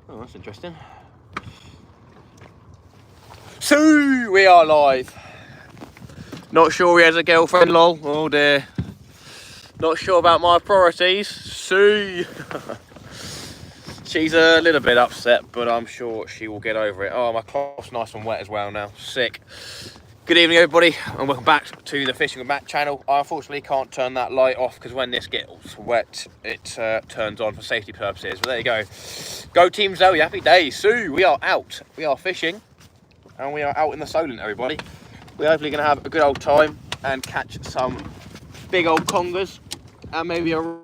Oh, that's interesting. So we are live. Not sure he has a girlfriend, lol. Oh dear. Not sure about my priorities. So she's a little bit upset, but I'm sure she will get over it. Oh, my cloth's nice and wet as well now. Sick. Good evening, everybody, and welcome back to the Fishing with Matt channel. I unfortunately can't turn that light off because when this gets wet, it turns on for safety purposes. But there you go. Go Team Zoe, happy days. So we are out. We are fishing, and we are out in the Solent, everybody. We're hopefully going to have a good old time and catch some big old congers and maybe a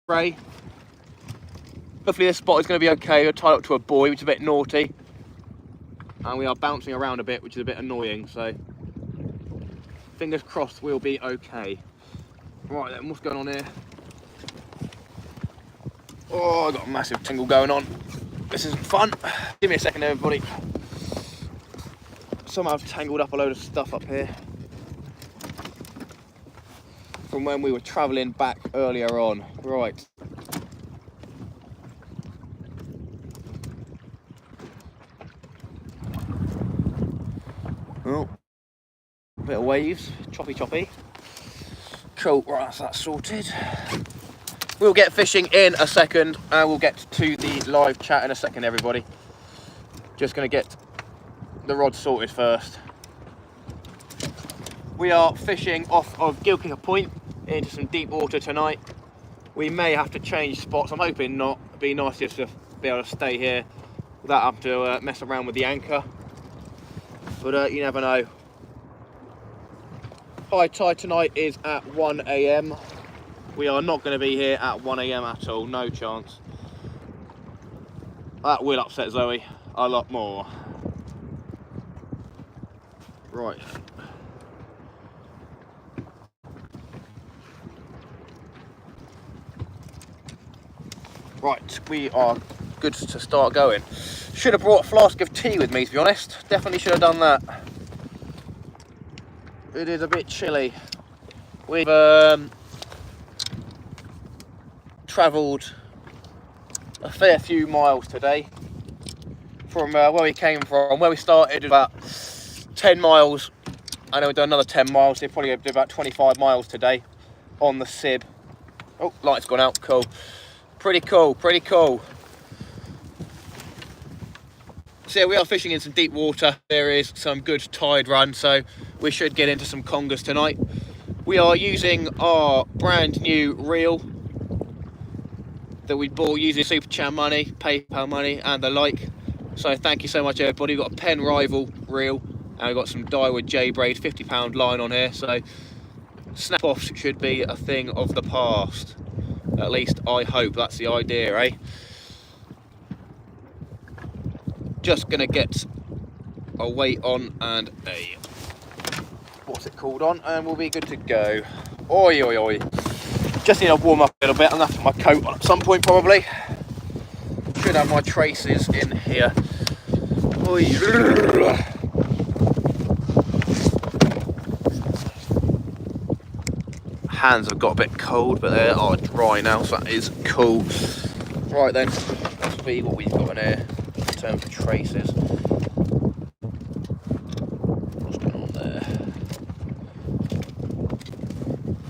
ray. Hopefully this spot is going to be okay. We're tied up to a buoy, which is a bit naughty, and we are bouncing around a bit, which is a bit annoying. So fingers crossed we'll be okay. Right then, what's going on here? Oh, I've got a massive tingle going on. This isn't fun. Give me a second, everybody. Somehow I've tangled up a load of stuff up here from when we were travelling back earlier on. Right. Oh, a bit of waves, choppy. Cool, right, that's that sorted. We'll get fishing in a second and we'll get to the live chat in a second, everybody. Just gonna get the rod sorted first. We are fishing off of Gilkicker Point into some deep water tonight. We may have to change spots. I'm hoping not. It'd be nice just to be able to stay here without having to mess around with the anchor. But you never know. High tide tonight is at 1 AM. We are not going to be here at 1 AM at all. No chance. That will upset Zoe a lot more. Right. Right, we are good to start going. Should have brought a flask of tea with me, to be honest. Definitely should have done that. It is a bit chilly. We've travelled a fair few miles today from where we came from. Where we started about 10 miles, and then we've done another 10 miles, so we're probably going to do about 25 miles today on the Sib. Oh, light's gone out, cool. Pretty cool. So yeah, we are fishing in some deep water. There is some good tide run, so we should get into some congers tonight. We are using our brand new reel that we bought using Super Chat money, PayPal money and the like. So thank you so much, everybody. We've got a Pen Rival reel and we've got some Daiwa J-braid 50-pound line on here, so snap-offs should be a thing of the past. At least I hope that's the idea, eh? Just gonna get a weight on and a what's it called on, and we'll be good to go. Oi. Just need to warm up a little bit. I'm gonna have to put my coat on at some point probably. Should have my traces in here. Oi. Hands have got a bit cold, but they are dry now, so that is cool. Right then, let's see what we've got in here in terms of traces. What's going on there?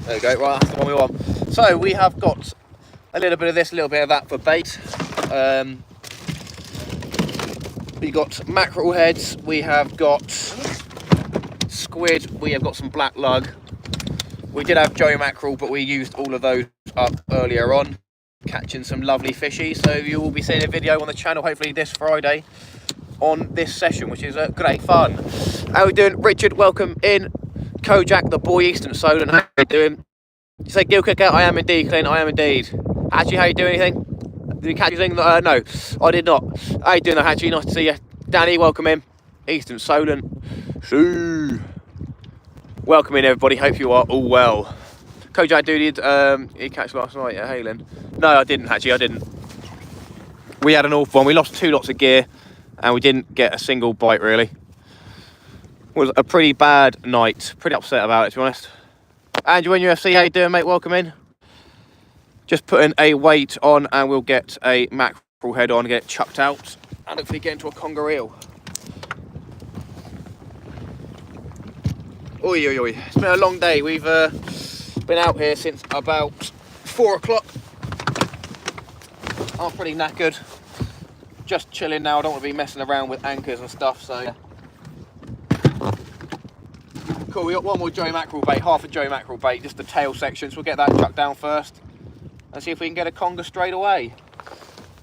There we go, right, that's the one we want. So we have got a little bit of this, a little bit of that for bait. We got mackerel heads, we have got squid, we have got some black lug. We did have joey mackerel, but we used all of those up earlier on, catching some lovely fishies. So you will be seeing a video on the channel hopefully this Friday on this session, which is great fun. How are we doing? Richard, welcome in. Kojak, the boy Eastern Solent, how are you doing? You say Gilkicker? I am indeed, Clint, I am indeed. Hatchie, how you doing? Anything? Did you catch anything? No, I did not. How you doing, Hatchie? Nice to see you. Danny, welcome in. Eastern Solent. Shoo. Welcome in, everybody. Hope you are all well. Kojak dude, he catch last night at Halen. No, I didn't, actually. I didn't. We had an awful one. We lost 2 lots of gear, and we didn't get a single bite, really. It was a pretty bad night. Pretty upset about it, to be honest. Andrew in UFC, how you doing, mate? Welcome in. Just putting a weight on, and we'll get a mackerel mackerel head on, get it chucked out, and hopefully get into a conger eel. Oi, oi, oi. It's been a long day. We've been out here since about 4 o'clock. I'm pretty knackered. Just chilling now. I don't want to be messing around with anchors and stuff, so. Cool, we got one more Joey mackerel bait, half a Joey mackerel bait, just the tail section, so we'll get that chucked down first and see if we can get a conger straight away.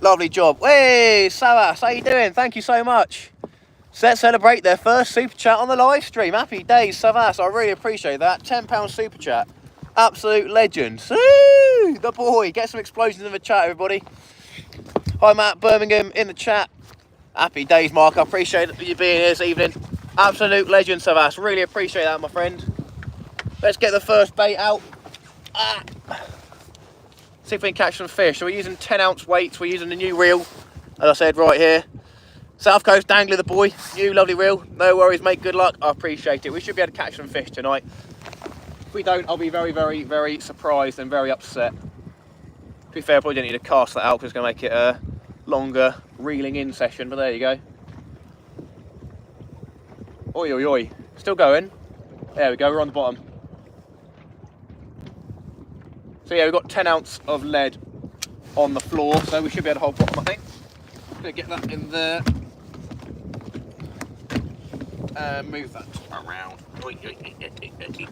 Lovely job. Hey, Savas, how you doing? Thank you so much. So let's celebrate their first super chat on the live stream. Happy days, Savas. I really appreciate that. £10 super chat. Absolute legend. Woo! The boy. Get some explosions in the chat, everybody. Hi, Matt Birmingham in the chat. Happy days, Mark. I appreciate you being here this evening. Absolute legend, Savas. Really appreciate that, my friend. Let's get the first bait out. See if we can catch some fish. So we're using 10-ounce weights. We're using the new reel, as I said, right here. South Coast Dangler, the boy. New lovely reel. No worries, mate. Good luck. I appreciate it. We should be able to catch some fish tonight. If we don't, I'll be very, very, very surprised and very upset. To be fair, I probably don't need to cast that out because it's going to make it a longer reeling in session, but there you go. Oi, oi, oi. Still going. There we go, we're on the bottom. So yeah, we've got 10 ounce of lead on the floor, so we should be able to hold bottom, I think. Gonna get that in there. Move that around. Oi, oi, oi, oi, oi.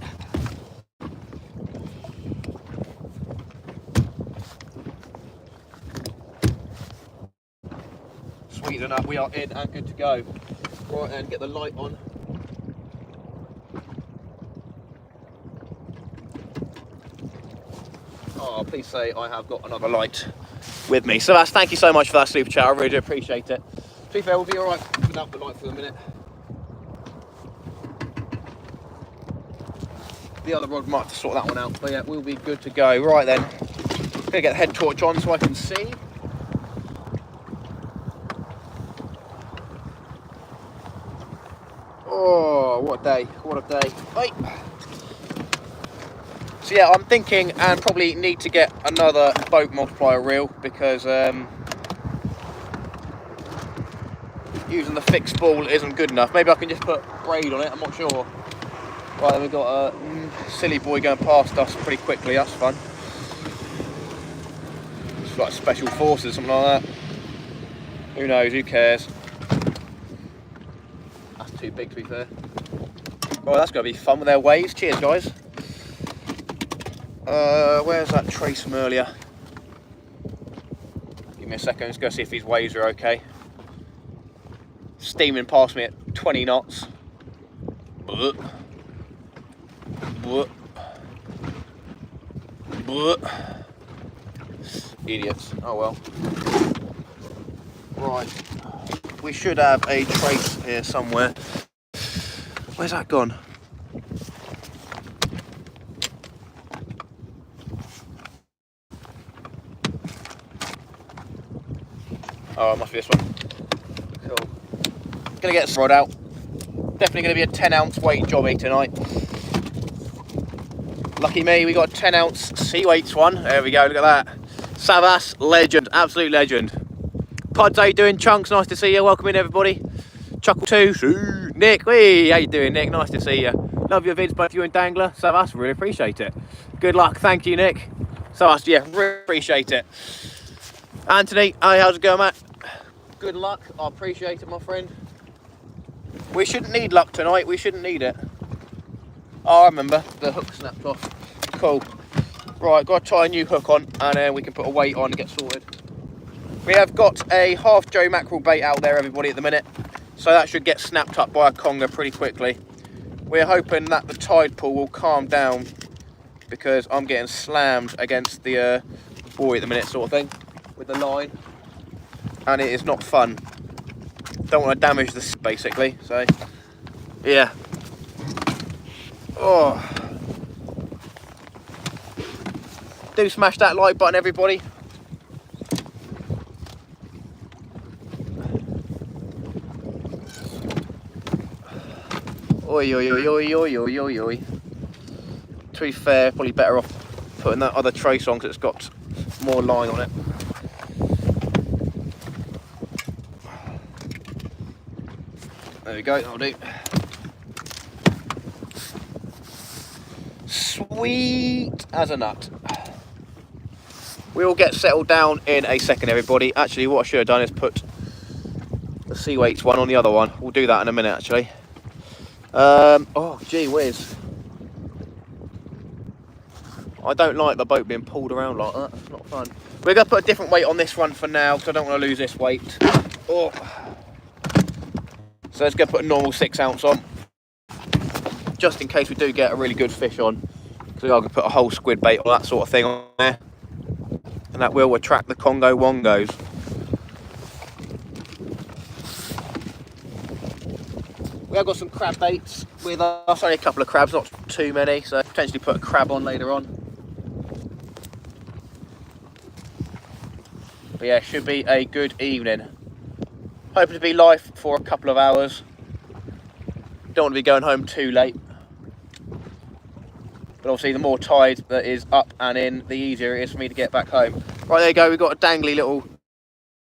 Sweet enough, we are in and good to go. Right, and get the light on. Oh, please say I have got another light with me. So that's, thank you so much for that super chat. I really do appreciate it. To be fair, we'll be all right without the light for a minute. The other rod might have to sort that one out, but yeah, we'll be good to go. Right then, gonna get the head torch on so I can see. Oh, what a day! What a day! Right. So yeah, I'm thinking and probably need to get another boat multiplier reel because using the fixed ball isn't good enough. Maybe I can just put braid on it, I'm not sure. Right, then we've got a silly boy going past us pretty quickly, that's fun. It's like special forces, something like that. Who knows, who cares? That's too big to be fair. Well, that's going to be fun with their waves. Cheers, guys. Where's that trace from earlier? Give me a second, let's go see if these waves are okay. Steaming past me at 20 knots. Blech. Blech. Blech. Idiots. Oh well. Right. We should have a trace here somewhere. Where's that gone? Oh, it must be this one. Cool. Gonna get this rod out. Definitely gonna be a 10 ounce weight jobby tonight. Lucky me, we got a 10 ounce sea weights one. There we go, look at that. Savas, legend, absolute legend. Pods, how you doing? Chunks, nice to see you. Welcome in, everybody. Chuckle 2, Nick, hey, how you doing, Nick? Nice to see you. Love your vids, both you and Dangler. Savas, really appreciate it. Good luck, thank you, Nick. Savas, yeah, really appreciate it. Anthony, hey, how's it going, Matt? Good luck, I appreciate it, my friend. We shouldn't need luck tonight, we shouldn't need it. Oh, I remember, the hook snapped off. Cool. Right, got to tie a new hook on and then we can put a weight on and get sorted. We have got a half Joey mackerel bait out there, everybody, at the minute. So that should get snapped up by a conger pretty quickly. We're hoping that the tide pool will calm down because I'm getting slammed against the buoy at the minute, sort of thing, with the line. And it is not fun. Don't want to damage this, basically, so, yeah. Oh. Do smash that like button, everybody. Oi, oi, oi, oi, oi, oi, oi, oi. To be fair, probably better off putting that other trace on because it's got more line on it. There we go, that'll do. Sweet as a nut. We'll get settled down in a second, everybody. Actually, what I should have done is put the sea weights one on the other one. We'll do that in a minute, actually. Oh, gee whiz. I don't like the boat being pulled around like that. It's not fun. We're going to put a different weight on this one for now, because I don't want to lose this weight. Oh. So let's go put a normal 6 ounce on, just in case we do get a really good fish on. So I can put a whole squid bait or that sort of thing on there, and that will attract the Congo wongos. We have got some crab baits with us, only a couple of crabs, not too many, so potentially put a crab on later on. But yeah, should be a good evening. Hoping to be live for a couple of hours. Don't want to be going home too late. But obviously the more tide that is up and in, the easier it is for me to get back home. Right, there you go, we've got a dangly little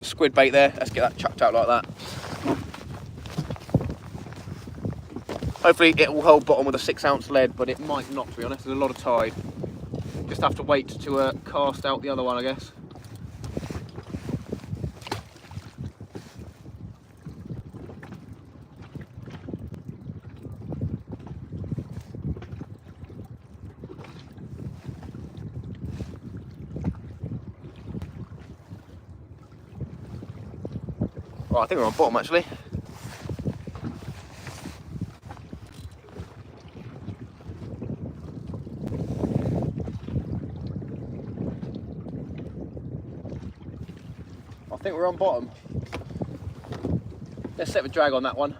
squid bait there. Let's get that chucked out like that. Hopefully it will hold bottom with a 6 ounce lead, but it might not, to be honest. There's a lot of tide. Just have to wait to cast out the other one, I guess. Right, I think we're on bottom actually. I think we're on bottom. Let's set the drag on that one.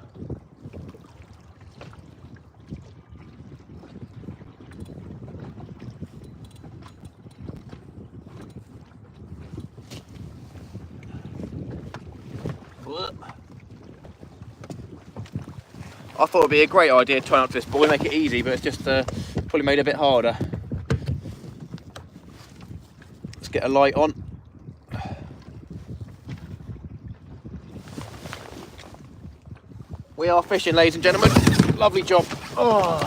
I thought it would be a great idea tying up to this buoy, make it easy, but it's just probably made it a bit harder. Let's get a light on. We are fishing, ladies and gentlemen. Lovely job. Oh.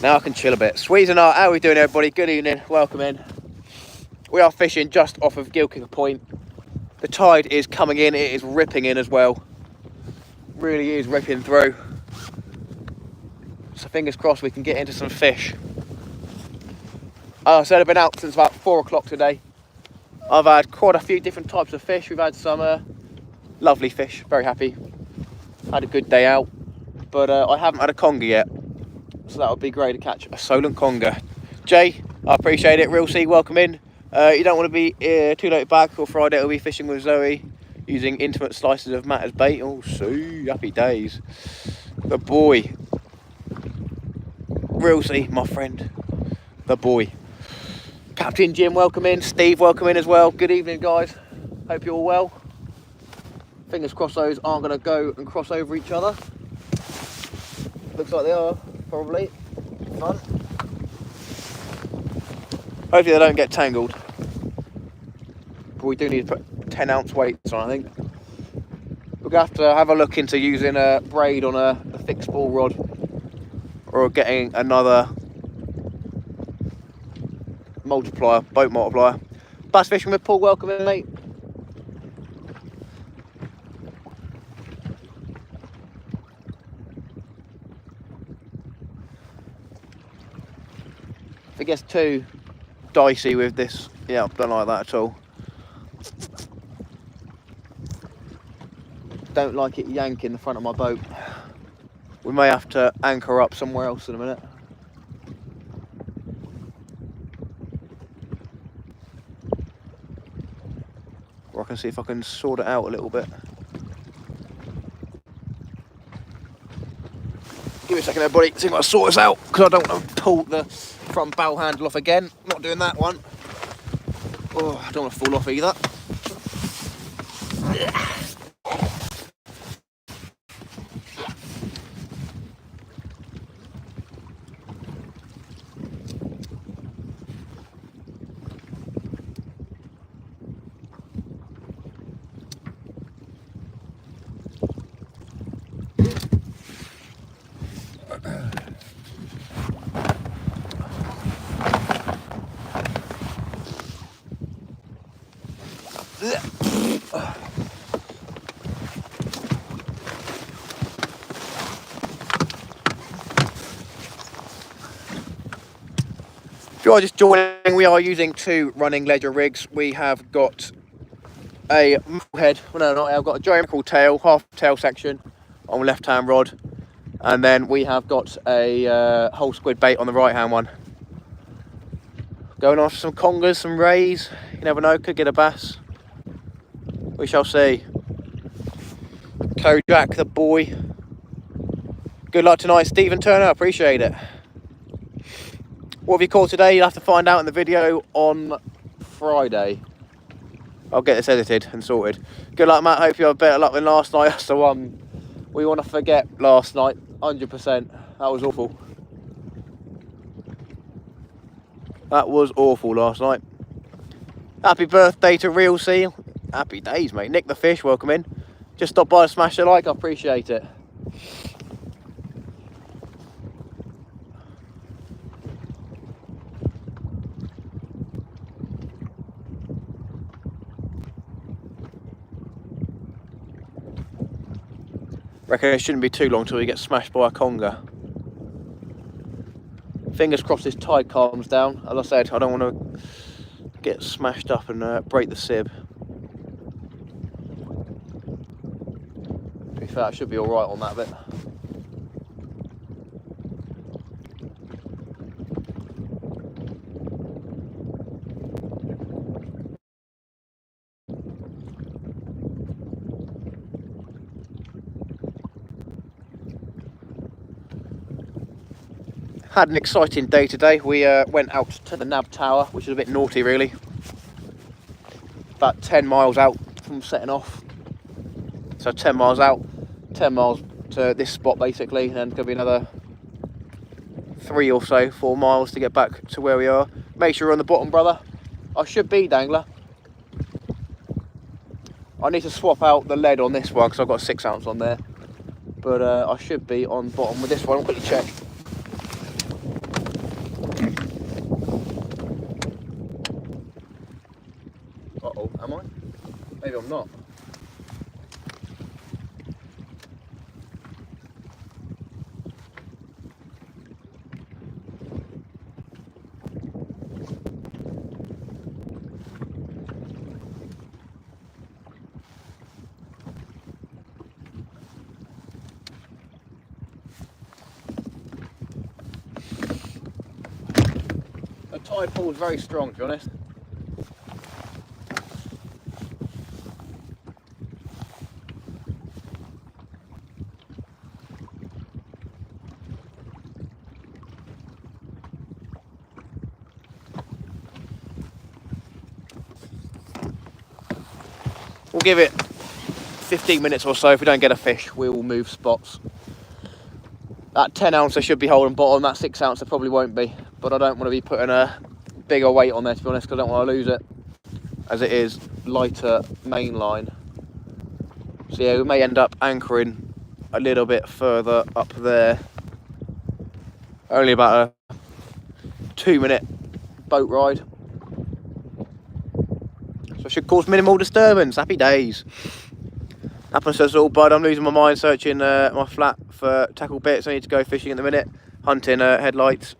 Now I can chill a bit. Sweezing out. How are we doing, everybody? Good evening. Welcome in. We are fishing just off of Gilkicker Point. The tide is coming in. It is ripping in as well. Really is ripping through. So fingers crossed we can get into some fish. As I said, I've been out since about 4 o'clock today. I've had quite a few different types of fish. We've had some lovely fish. Very happy. Had a good day out. But I haven't had a conger yet. So that would be great to catch a Solent conger. Jay, I appreciate it. Real Sea, welcome in. You don't want to be too late back, or Friday we'll be fishing with Zoe using intimate slices of Matt as bait. Oh, so happy days. The boy. Real Sea, my friend. The boy. Captain Jim, welcome in. Steve, welcome in as well. Good evening, guys. Hope you're all well. Fingers crossed those aren't going to go and cross over each other. Looks like they are, probably. Fun. Hopefully they don't get tangled. But we do need to put 10 ounce weights on, I think. We're going to have to have a look into using a braid on a fixed ball rod, or getting another multiplier, boat multiplier. Bass fishing with Paul, welcome in, mate. If it gets too dicey with this, yeah, I don't like that at all. Don't like it yanking the front of my boat. We may have to anchor up somewhere else in a minute. Or I can see if I can sort it out a little bit. Give me a second, everybody. See if I can sort this out, because I don't want to pull the front bow handle off again. Not doing that one. Oh, I don't want to fall off either. you are just joining, we are using 2 running ledger rigs. We have got a head, well, no, I've got a geometrical tail, half tail section on the left hand rod, and then we have got a whole squid bait on the right hand one. Going after some congers, some rays, you never know, could get a bass. We shall see. Kojak the boy. Good luck tonight, Stephen Turner, appreciate it. What have you caught today? You'll have to find out in the video on Friday. I'll get this edited and sorted. Good luck, Matt. Hope you have better luck than last night. That's the one we want to forget last night. 100%. That was awful. That was awful last night. Happy birthday to Real Seal. Happy days, mate. Nick the Fish, welcome in. Just stop by and smash a like. I appreciate it. Reckon it shouldn't be too long till we get smashed by a conger. Fingers crossed this tide calms down. As I said, I don't want to get smashed up and break the sib. To be fair, I should be alright on that bit. Had an exciting day today. We went out to the Nab Tower, which is a bit naughty really. About 10 miles out from setting off. So 10 miles out, 10 miles to this spot basically, and then going to be another 3 or so, 4 miles to get back to where we are. Make sure you're on the bottom, brother. I should be, Dangler. I need to swap out the lead on this one because I've got a 6 ounce on there. But I should be on bottom with this one. I'll quickly check. Uh-oh, am I? Maybe I'm not. The tide pool is very strong, to be honest. We'll give it 15 minutes or so. If we don't get a fish, we will move spots. That 10 ounce I should be holding bottom, that 6 ounce I probably won't be. But I don't want to be putting a bigger weight on there, to be honest, because I don't want to lose it. As it is lighter main line. So yeah, we may end up anchoring a little bit further up there. Only about a 2-minute boat ride. So it should cause minimal disturbance. Happy days. Happens to us all, bud. I'm losing my mind searching my flat for tackle bits. I need to go fishing in the minute. Hunting headlights.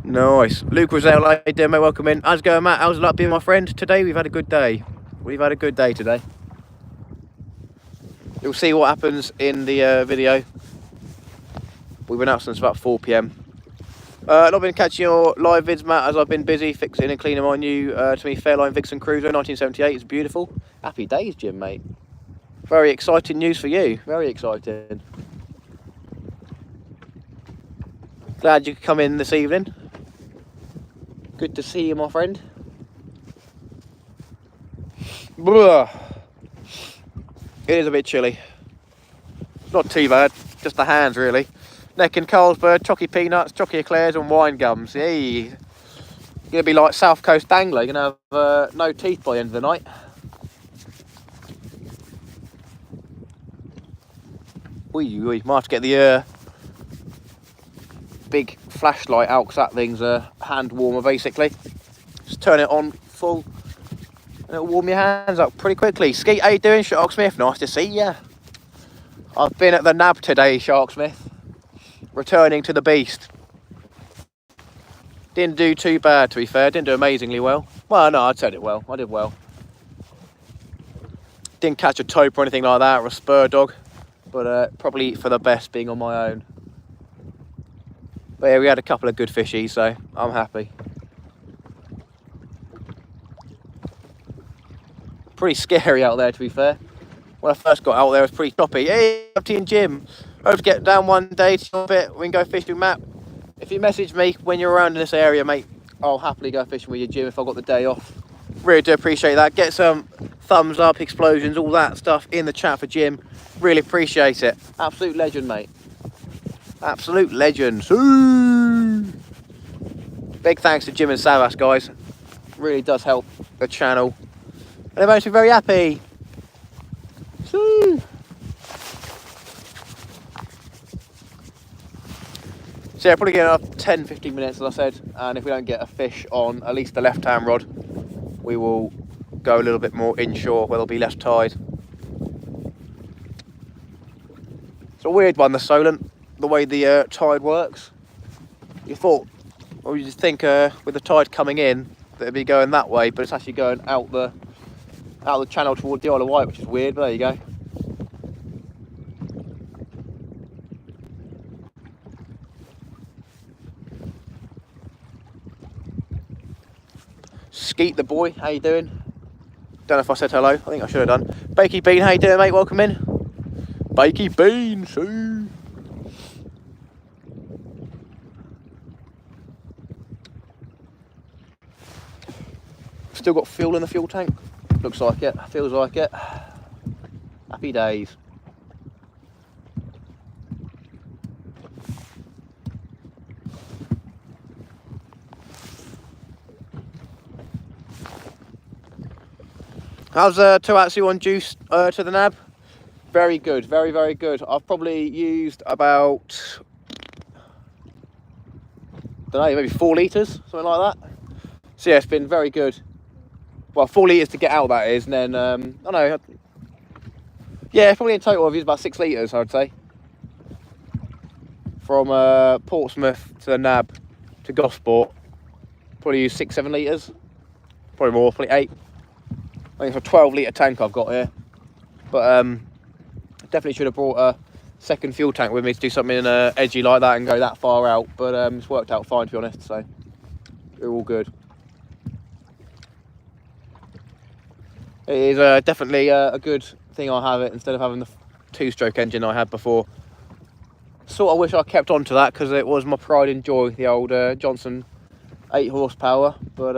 Nice. Luke Roselle, how you doing, mate? Welcome in. How's it going, Matt? How's it like being my friend? Today we've had a good day. We've had a good day today. You'll see what happens in the video. We've been out since about 4 PM. Not been catching your live vids, Matt, as I've been busy fixing and cleaning my new to me Fairline Vixen Cruiser 1978. It's beautiful. Happy days, Jim, mate. Very exciting news for you. Very exciting. Glad you could come in this evening. Good to see you, my friend. Blah. It is a bit chilly. Not too bad. Just the hands, really. Neck and Carlsberg, chocky peanuts, chocky eclairs and wine gums. Hey, you're going to be like South Coast Angler. You're going to have no teeth by the end of the night. We might have to get the big flashlight out because that thing's a hand warmer basically. Just turn it on full and it'll warm your hands up pretty quickly. Skeet, how you doing, Shark Smith? Nice to see ya. I've been at the Nab today, Shark Smith. Returning to the beast. Didn't do too bad, to be fair. Didn't do amazingly well. Well, no, I did it well. I did well. Didn't catch a tope or anything like that, or a spur dog. But probably for the best being on my own. But yeah, we had a couple of good fishies, so I'm happy. Pretty scary out there, to be fair. When I first got out there, it was pretty choppy. Hey, up to you and Jim. I hope to get down one day to a bit. We can go fishing with Matt. If you message me when you're around in this area, mate, I'll happily go fishing with you, Jim, if I've got the day off. Really do appreciate that. Get some thumbs up, explosions, all that stuff in the chat for Jim. Really appreciate it. Absolute legend, mate. Absolute legend. Big thanks to Jim and Savas, guys. Really does help the channel. And it makes me very happy. So yeah, probably get another 10-15 minutes, as I said, and if we don't get a fish on at least the left-hand rod, we will go a little bit more inshore where there'll be less tide. It's a weird one, the Solent, the way the tide works. You thought, or you just think with the tide coming in that it'd be going that way, but it's actually going out the channel toward the Isle of Wight, which is weird, but there you go. Skeet the boy, how you doing? Don't know if I said hello, I think I should have done. Bakey Bean, how you doing, mate? Welcome in. Bakey Bean, see. Still got fuel in the fuel tank? Looks like it, feels like it. Happy days. How's 2-out-1 juice to the nab? Very good, very, very good. I've probably used about, don't know, maybe 4 litres, something like that. So yeah, it's been very good. Well, 4 litres to get out, that is, and then, I don't know, yeah, probably in total I've used about 6 litres, I would say. From Portsmouth to the nab to Gosport, probably used 6-7 litres. Probably more, probably 8. I think it's a 12-litre tank I've got here. But definitely should have brought a second fuel tank with me to do something edgy like that and go that far out. But it's worked out fine, to be honest, so we're all good. It is definitely a good thing I have it instead of having the 2-stroke engine I had before. Sort of wish I kept on to that because it was my pride and joy, the old Johnson 8 horsepower. But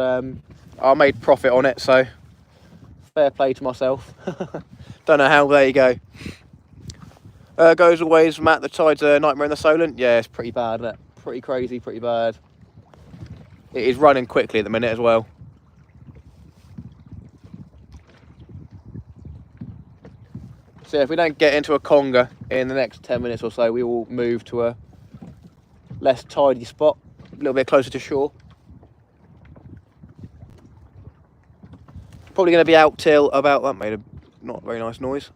I made profit on it, so fair play to myself. Don't know how, there you go. Goes always, Matt, the tide's a nightmare in the Solent. Yeah, it's pretty bad, isn't it? Pretty crazy, pretty bad. It is running quickly at the minute as well. So yeah, if we don't get into a conger in the next 10 minutes or so, we will move to a less tidy spot, a little bit closer to shore. Probably going to be out till about, that made a not very nice noise.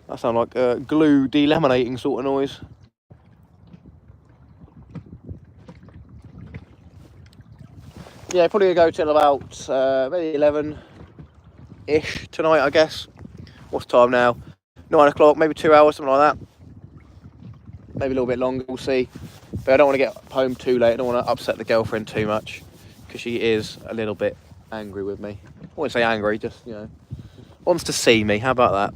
That sounds like a glue delaminating sort of noise. Yeah, probably going to go till about maybe 11-ish tonight, I guess. What's the time now? 9 o'clock, maybe 2 hours, something like that. Maybe a little bit longer, we'll see. But I don't want to get home too late. I don't want to upset the girlfriend too much, because she is a little bit angry with me. I wouldn't say angry, just, you know, wants to see me. How about that?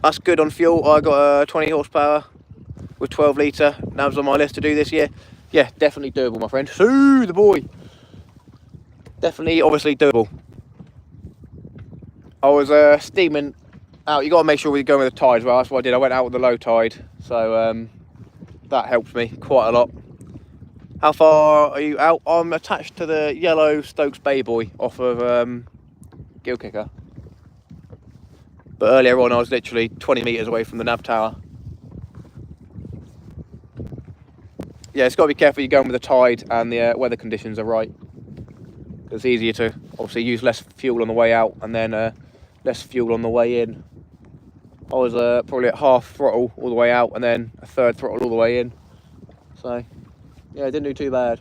That's good on fuel. I got a 20 horsepower with 12 litre. Nav's on my list to do this year. Yeah, definitely doable, my friend. Sue the boy. Definitely, obviously doable. I was steaming out. You got to make sure we're going with the tide as well. That's what I did. I went out with the low tide, so that helped me quite a lot. How far are you out? I'm attached to the yellow Stokes Bay buoy off of Gilkicker. But earlier on, I was literally 20 metres away from the nav tower. Yeah, it's got to be careful you're going with the tide and the weather conditions are right. It's easier to obviously use less fuel on the way out and then less fuel on the way in. I was probably at half throttle all the way out and then a third throttle all the way in. So yeah, it didn't do too bad.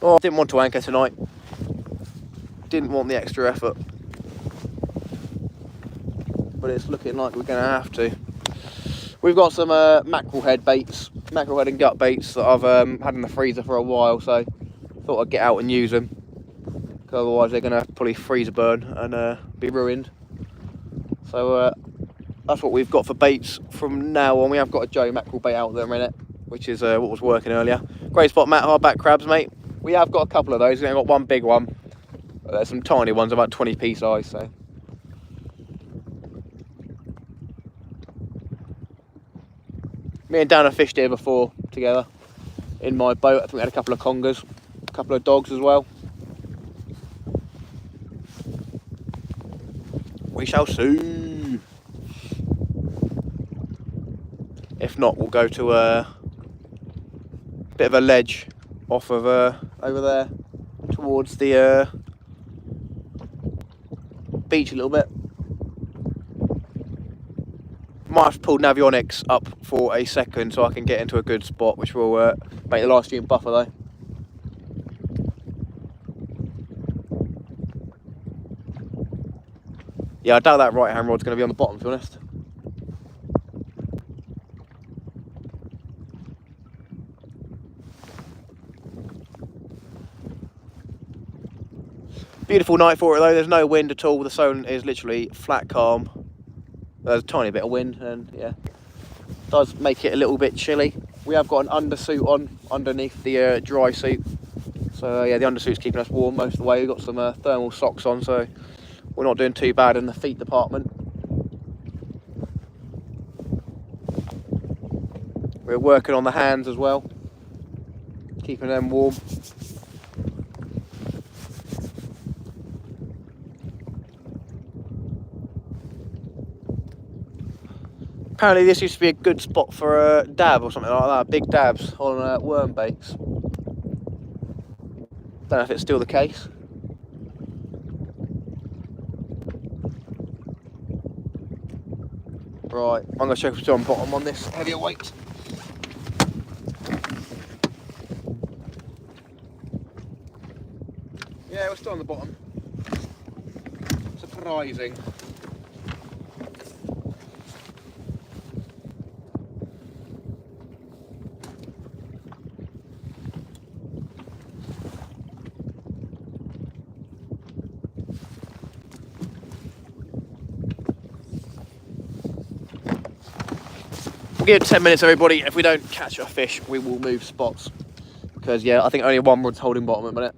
Oh, I didn't want to anchor tonight. Didn't want the extra effort. But it's looking like we're going to have to. We've got some mackerel head baits, mackerel head and gut baits that I've had in the freezer for a while, so thought I'd get out and use them. Because otherwise they're going to probably freezer burn and be ruined. So that's what we've got for baits from now on. We have got a Joe mackerel bait out there in it, which is what was working earlier. Great spot, Matt, hardback crabs, mate. We have got a couple of those. We've got one big one. But there's some tiny ones, about 20p size. So me and Dan have fished here before together in my boat. I think we had a couple of congers, a couple of dogs as well. We shall see. If not, we'll go to a bit of a ledge off of over there towards the beach a little bit. Might have to pull Navionics up for a second so I can get into a good spot, which will make the live stream buffer though. Yeah, I doubt that right hand rod's going to be on the bottom, to be honest. Beautiful night for it though, there's no wind at all, the zone is literally flat calm. There's a tiny bit of wind and yeah, does make it a little bit chilly. We have got an undersuit on underneath the dry suit. So yeah, the undersuit's keeping us warm most of the way. We've got some thermal socks on, so we're not doing too bad in the feet department. We're working on the hands as well, keeping them warm. Apparently this used to be a good spot for a dab or something like that, big dabs on worm baits. Don't know if it's still the case. Right, I'm going to check if it's on bottom on this heavier weight. Yeah, we're still on the bottom. Surprising. We'll give it 10 minutes, everybody. If we don't catch a fish, we will move spots. Because, yeah, I think only one rod's holding bottom at the minute.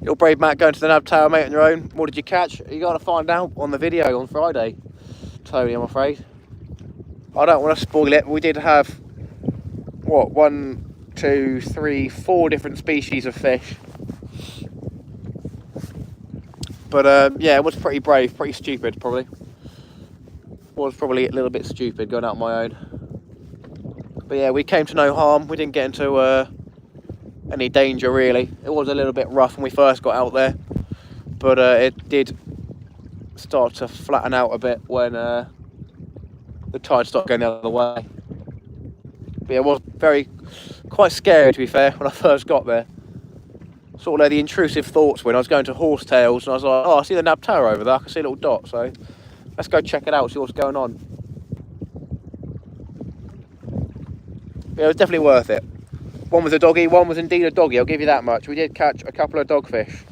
You're brave, Matt, going to the nab tower, mate, on your own. What did you catch? You got to find out on the video on Friday, Tony, I'm afraid. I don't want to spoil it. We did have, what, 1, 2, 3, 4 different species of fish. But yeah, it was pretty brave, pretty stupid, probably. Was probably a little bit stupid going out on my own. But yeah, we came to no harm. We didn't get into any danger, really. It was a little bit rough when we first got out there, but it did start to flatten out a bit when the tide started going the other way. But yeah, it was quite scary, to be fair, when I first got there. Sort of like the intrusive thoughts when I was going to Horsetails and I was like, oh, I see the nab tower over there, I can see a little dot, so let's go check it out, see what's going on. Yeah, it was definitely worth it. One was a doggy, one was indeed a doggy, I'll give you that much. We did catch a couple of dogfish.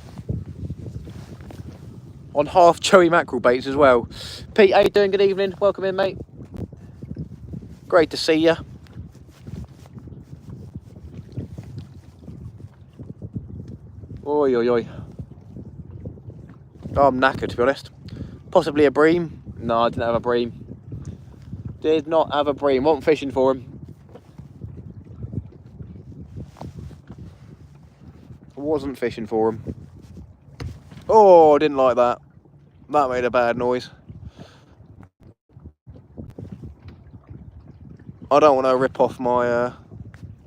On half Joey mackerel baits as well. Pete, how you doing? Good evening. Welcome in, mate. Great to see you. Oi, oi, oi. Oh, I'm knackered, to be honest. Possibly a bream. No, I didn't have a bream. Did not have a bream. Wasn't fishing for him. wasn't fishing for him. Oh, didn't like that. That made a bad noise. I don't want to rip off my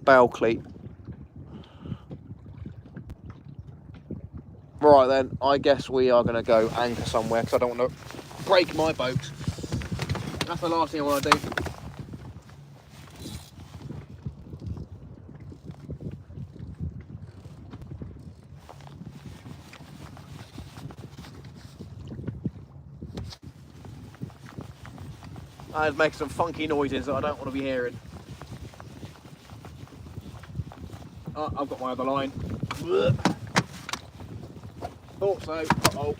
bow cleat. Right then, I guess we are going to go anchor somewhere because I don't want to break my boat. That's the last thing I want to do. I was making some funky noises that I don't want to be hearing. Oh, I've got my other line. Thought so. Uh-oh.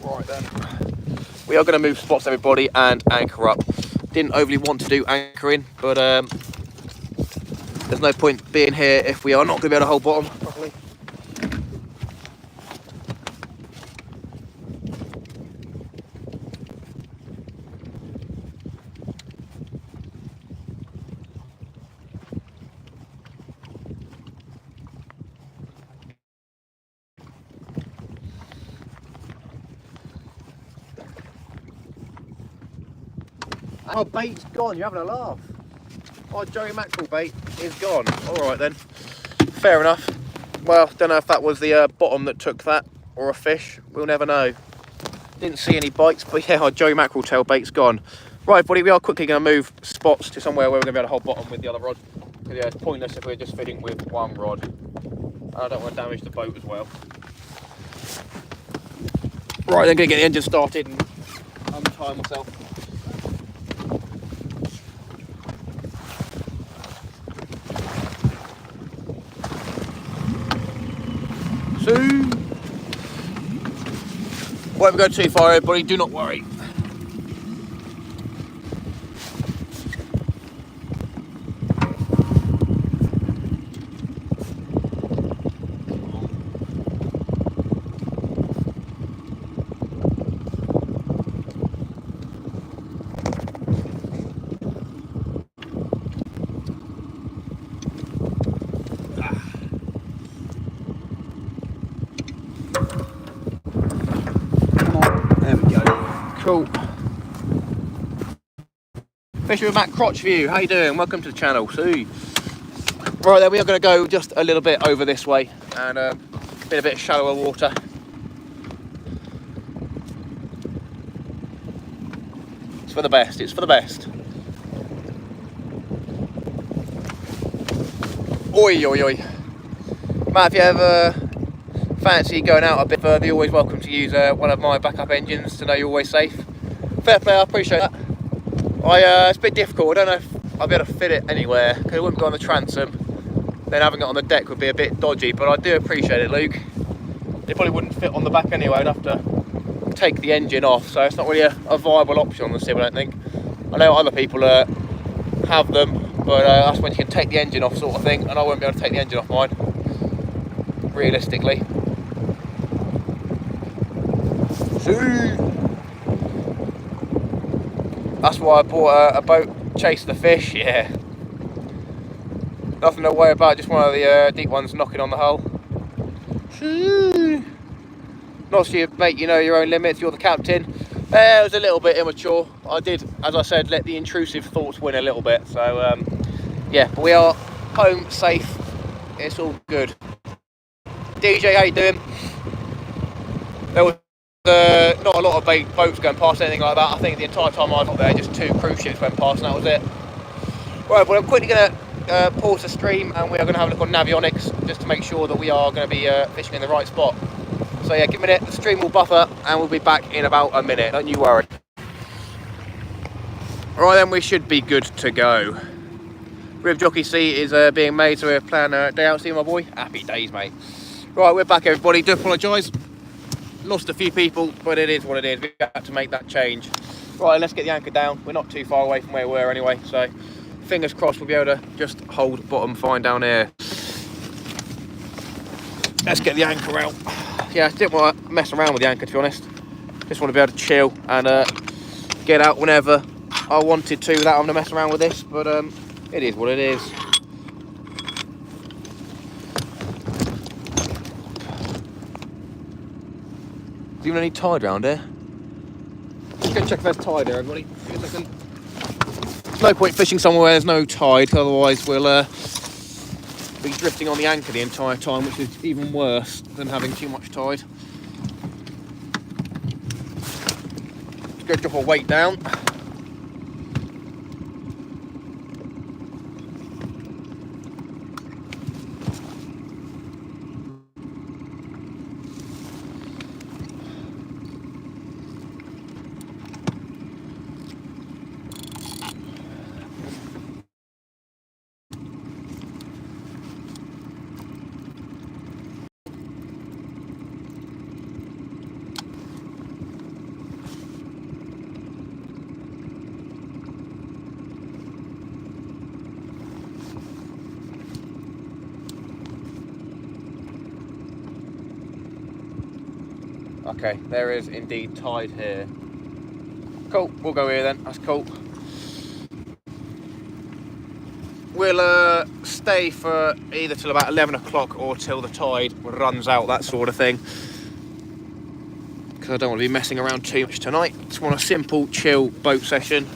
Right then, we are going to move spots, everybody, and anchor up. Didn't overly want to do anchoring, but there's no point being here if we are not going to be able to hold bottom properly. Our bait's gone, you're having a laugh. Our Joey mackerel bait is gone. Alright then, fair enough. Well, don't know if that was the bottom that took that, or a fish, we'll never know. Didn't see any bites, but yeah, our Joey mackerel tail bait's gone. Right, buddy, we are quickly going to move spots to somewhere where we're going to be able to hold bottom with the other rod. Because yeah, it's pointless if we're just fitting with one rod. And I don't want to damage the boat as well. Right, then, going to get the engine started and untie myself. Won't go too far, everybody, do not worry. Cool. Fishing with Matt Crotchview, how you doing? Welcome to the channel. See. Right then, we are going to go just a little bit over this way and in a bit shallower water. It's for the best, it's for the best. Oi, oi, oi. Matt, if you ever fancy going out a bit further, you're always welcome to use one of my backup engines to know you're always safe. Fair play, I appreciate that. It's a bit difficult, I don't know if I'll be able to fit it anywhere, because it wouldn't go on the transom. Then having it on the deck would be a bit dodgy, but I do appreciate it, Luke. It probably wouldn't fit on the back anyway, I'd have to take the engine off, so it's not really a viable option on the Sim, I don't think. I know other people have them, but that's when you can take the engine off sort of thing, and I won't be able to take the engine off mine, realistically. That's why I bought a boat, chase the fish, yeah. Nothing to worry about, just one of the deep ones knocking on the hull. Not so you make you know your own limits, you're the captain. It was a little bit immature. I did, as I said, let the intrusive thoughts win a little bit. So yeah, but we are home safe. It's all good. DJ, how you doing? There was not a lot of boats going past, anything like that. I think the entire time I was up there, just 2 cruise ships went past and that was it. Right, well, I'm quickly going to pause the stream and we are going to have a look on Navionics just to make sure that we are going to be fishing in the right spot. So yeah, give me a minute, the stream will buffer and we'll be back in about a minute, don't you worry. Alright then, we should be good to go. Rib jockey seat is being made, so we're planning a day out, see my boy. Happy days, mate. Right, we're back, everybody. Do apologise. Lost a few people, but it is what it is. We had to make that change. Right, let's get the anchor down. We're not too far away from where we were anyway, so fingers crossed we'll be able to just hold bottom fine down here. Let's get the anchor out. Yeah, I didn't want to mess around with the anchor, to be honest. Just want to be able to chill and get out whenever I wanted to without having to mess around with this, but it is what it is. Is even any tide around here? Let's go check if there's tide here, everybody. Give me a second. There's no point fishing somewhere where there's no tide, otherwise we'll be drifting on the anchor the entire time, which is even worse than having too much tide. Let's go drop our weight down. Okay, there is indeed tide here. Cool, we'll go here then, that's cool. We'll stay for either till about 11 o'clock or till the tide runs out, that sort of thing. Because I don't want to be messing around too much tonight. Just want a simple, chill boat session.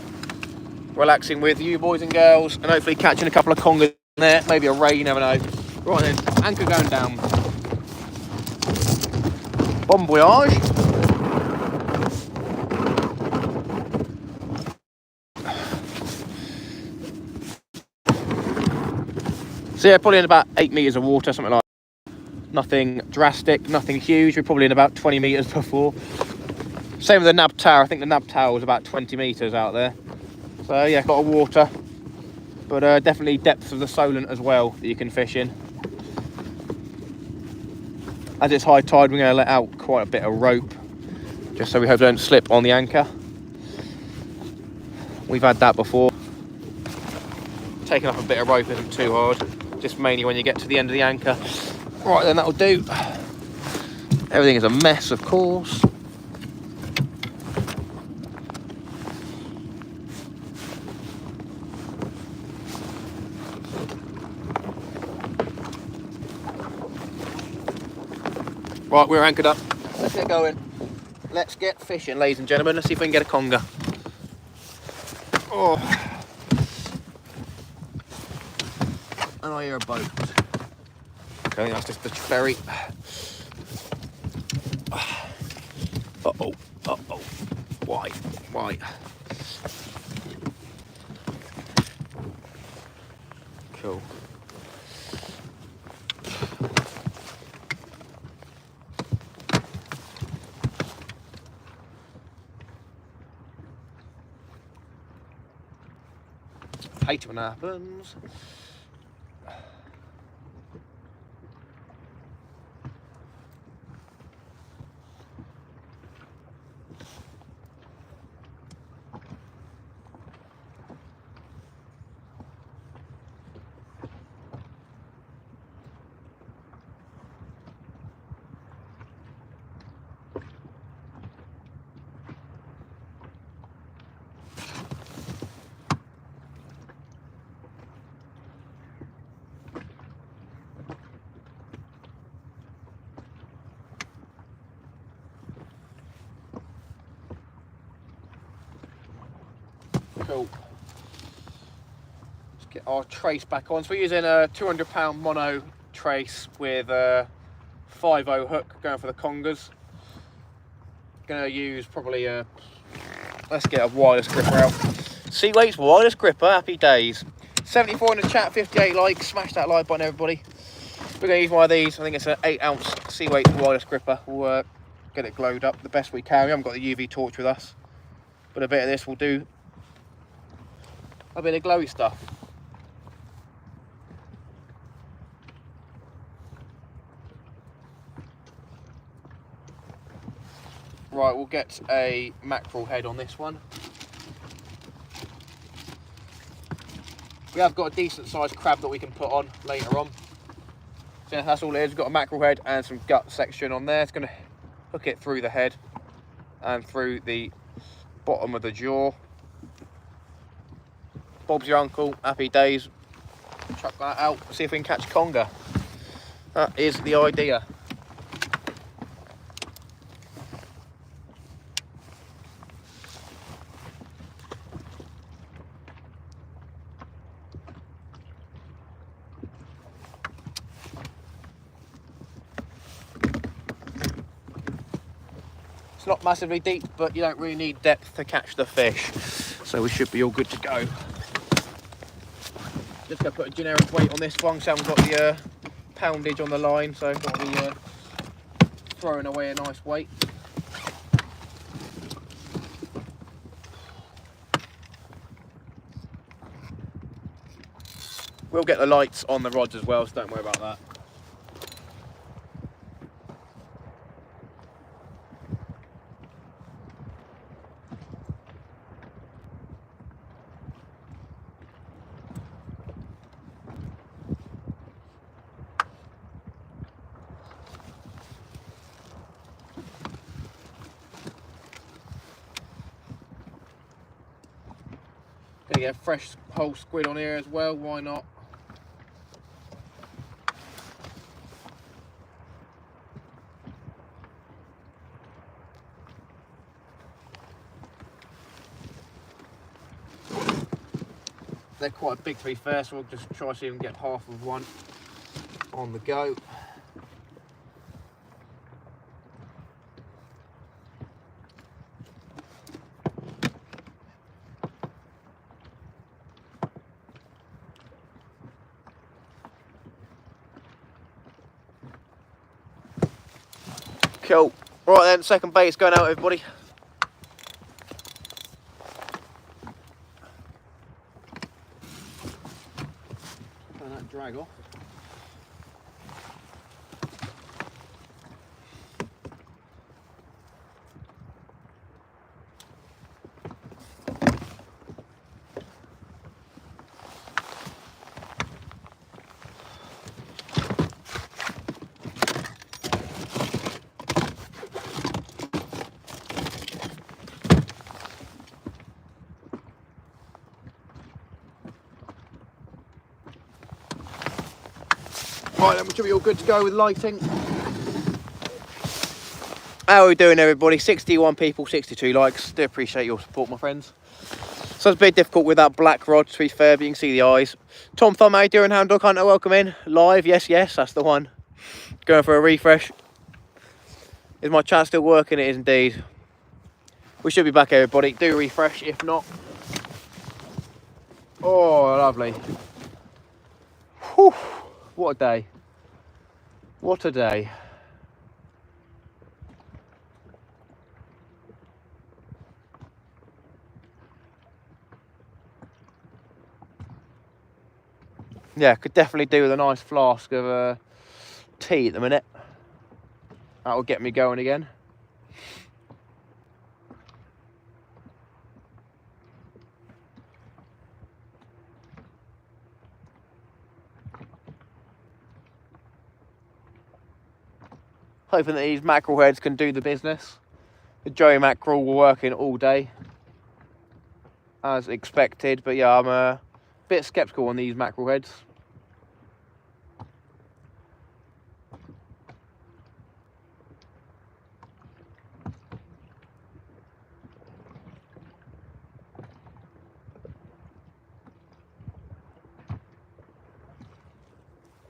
Relaxing with you boys and girls, and hopefully catching a couple of congers in there. Maybe a ray, you never know. Right then, anchor going down. Bon voyage. So yeah, probably in about 8 metres of water, something like that. Nothing drastic, nothing huge. We're probably in about 20 metres before. Same with the nab tower. I think the nab tower was about 20 metres out there. So yeah, a lot of water, but definitely depth of the Solent as well that you can fish in. As it's high tide, we're going to let out quite a bit of rope, just so we hope we don't slip on the anchor. We've had that before. Taking up a bit of rope isn't too hard, just mainly when you get to the end of the anchor. Right then, that'll do. Everything is a mess, of course. Right, we're anchored up. Let's get going. Let's get fishing, ladies and gentlemen. Let's see if we can get a conger. Oh. And I hear a boat. Okay, that's just the ferry. Uh-oh, uh-oh. Why? Cool. Hate it when that happens. Cool. Let's get our trace back on. So we're using a 200-pound mono trace with a 5/0 hook going for the congers. Gonna use probably a, let's get a wireless gripper out. Seaweight's wireless gripper, happy days. 74 in the chat, 58 likes. Smash that like button, everybody. We're gonna use one of these. I think it's an 8-ounce Seaweight's wireless gripper. We'll get it glowed up the best we can. We haven't got the UV torch with us, but a bit of this will do. A bit of glowy stuff. Right, we'll get a mackerel head on this one. We have got a decent sized crab that we can put on later on. So that's all it is. We've got a mackerel head and some gut section on there. It's going to hook it through the head and through the bottom of the jaw. Bob's your uncle, happy days. Chuck that out, see if we can catch conger. That is the idea. It's not massively deep, but you don't really need depth to catch the fish. So we should be all good to go. Just going to put a generic weight on this one, so I haven't got the poundage on the line, so I've got to be throwing away a nice weight. We'll get the lights on the rods as well, so don't worry about that. Gonna get a fresh whole squid on here as well, why not? They're quite big to be fair, so we'll just try to see if we can get half of one on the go. Cool. Right then, second bait's going out, everybody. Turn that drag off. Right then, we should be all good to go with lighting. How are we doing, everybody? 61 people, 62 likes. Do appreciate your support, my friends. So it's a bit difficult with that black rod, to be fair, but you can see the eyes. Tom Thumb, how you doing? Hound Dog Hunter, welcome in. Live, yes, that's the one. Going for a refresh. Is my chat still working? It is indeed. We should be back, everybody. Do refresh, if not. Oh, lovely. Whew. What a day. What a day. Yeah, could definitely do with a nice flask of tea at the minute. That will get me going again. Hoping that these mackerel heads can do the business. The Joey mackerel were working all day, as expected, but yeah, I'm a bit sceptical on these mackerel heads.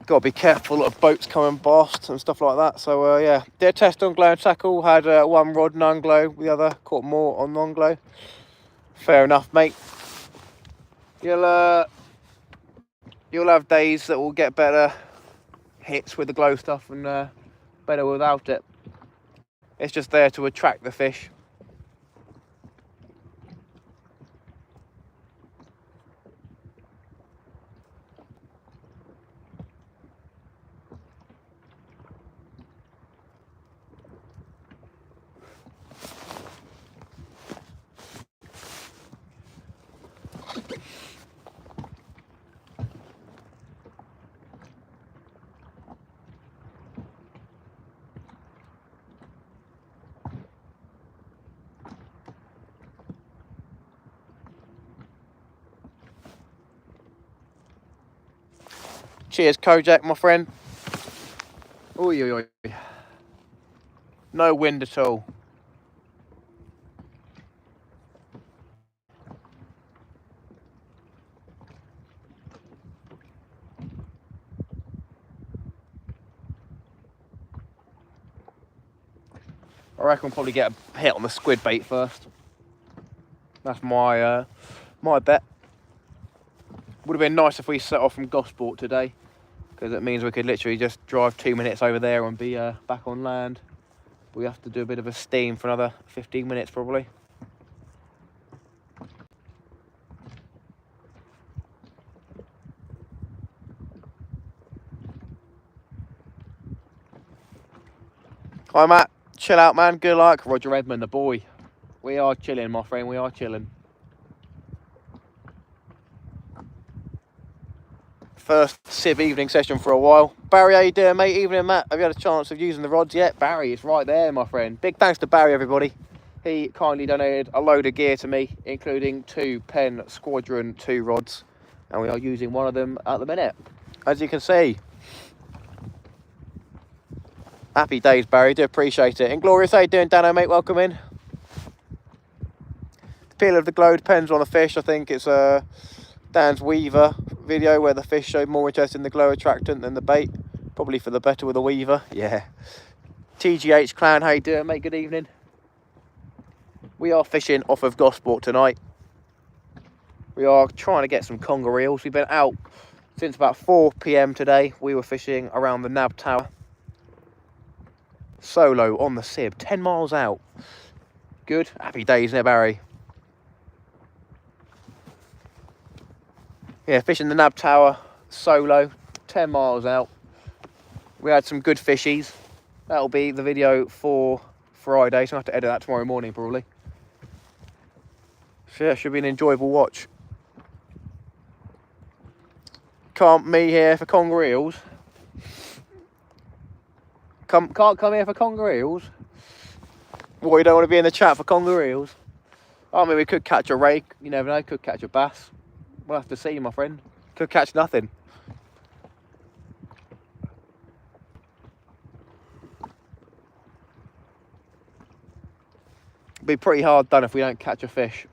Got to be careful of boats coming past and stuff like that. So yeah, did a test on glow and tackle. Had one rod non-glow, the other caught more on non-glow. Fair enough, mate. You'll have days that will get better hits with the glow stuff and better without it. It's just there to attract the fish. Cheers, Kojak, my friend. Oi, oi, oi. No wind at all. I reckon we'll probably get a hit on the squid bait first. That's my my bet. Would have been nice if we set off from Gosport today, because it means we could literally just drive 2 minutes over there and be back on land. We have to do a bit of a steam for another 15 minutes probably. Hi Matt, chill out man, good luck. Roger Edmond, the boy. We are chilling, my friend, we are chilling. First SIB evening session for a while. Barry, how you doing, mate? Evening, Matt. Have you had a chance of using the rods yet? Barry, it's right there, my friend. Big thanks to Barry, everybody. He kindly donated a load of gear to me, including 2 Penn Squadron 2 rods. And we are using one of them at the minute, as you can see. Happy days, Barry. Do appreciate it. Inglorious, how you doing, Dano, mate? Welcome in. The peel of the glow depends on the fish. I think it's Dan's Weaver video where the fish showed more interest in the glow attractant than the bait. Probably for the better with the Weaver. Yeah. TGH Clan, how you doing, mate? Good evening. We are fishing off of Gosport tonight. We are trying to get some conger eels. We've been out since about 4 PM today. We were fishing around the Nab Tower. Solo on the SIB, 10 miles out. Good. Happy days, isn't it, Barry? Yeah, fishing the Nab Tower, solo, 10 miles out. We had some good fishies. That'll be the video for Friday, so I'll have to edit that tomorrow morning, probably. So yeah, should be an enjoyable watch. Can't me here for conger eels. Can't come here for conger eels. Well, you don't want to be in the chat for conger eels. I mean, we could catch a rake. You never know, could catch a bass. We'll have to see, my friend. Could catch nothing. Be pretty hard done if we don't catch a fish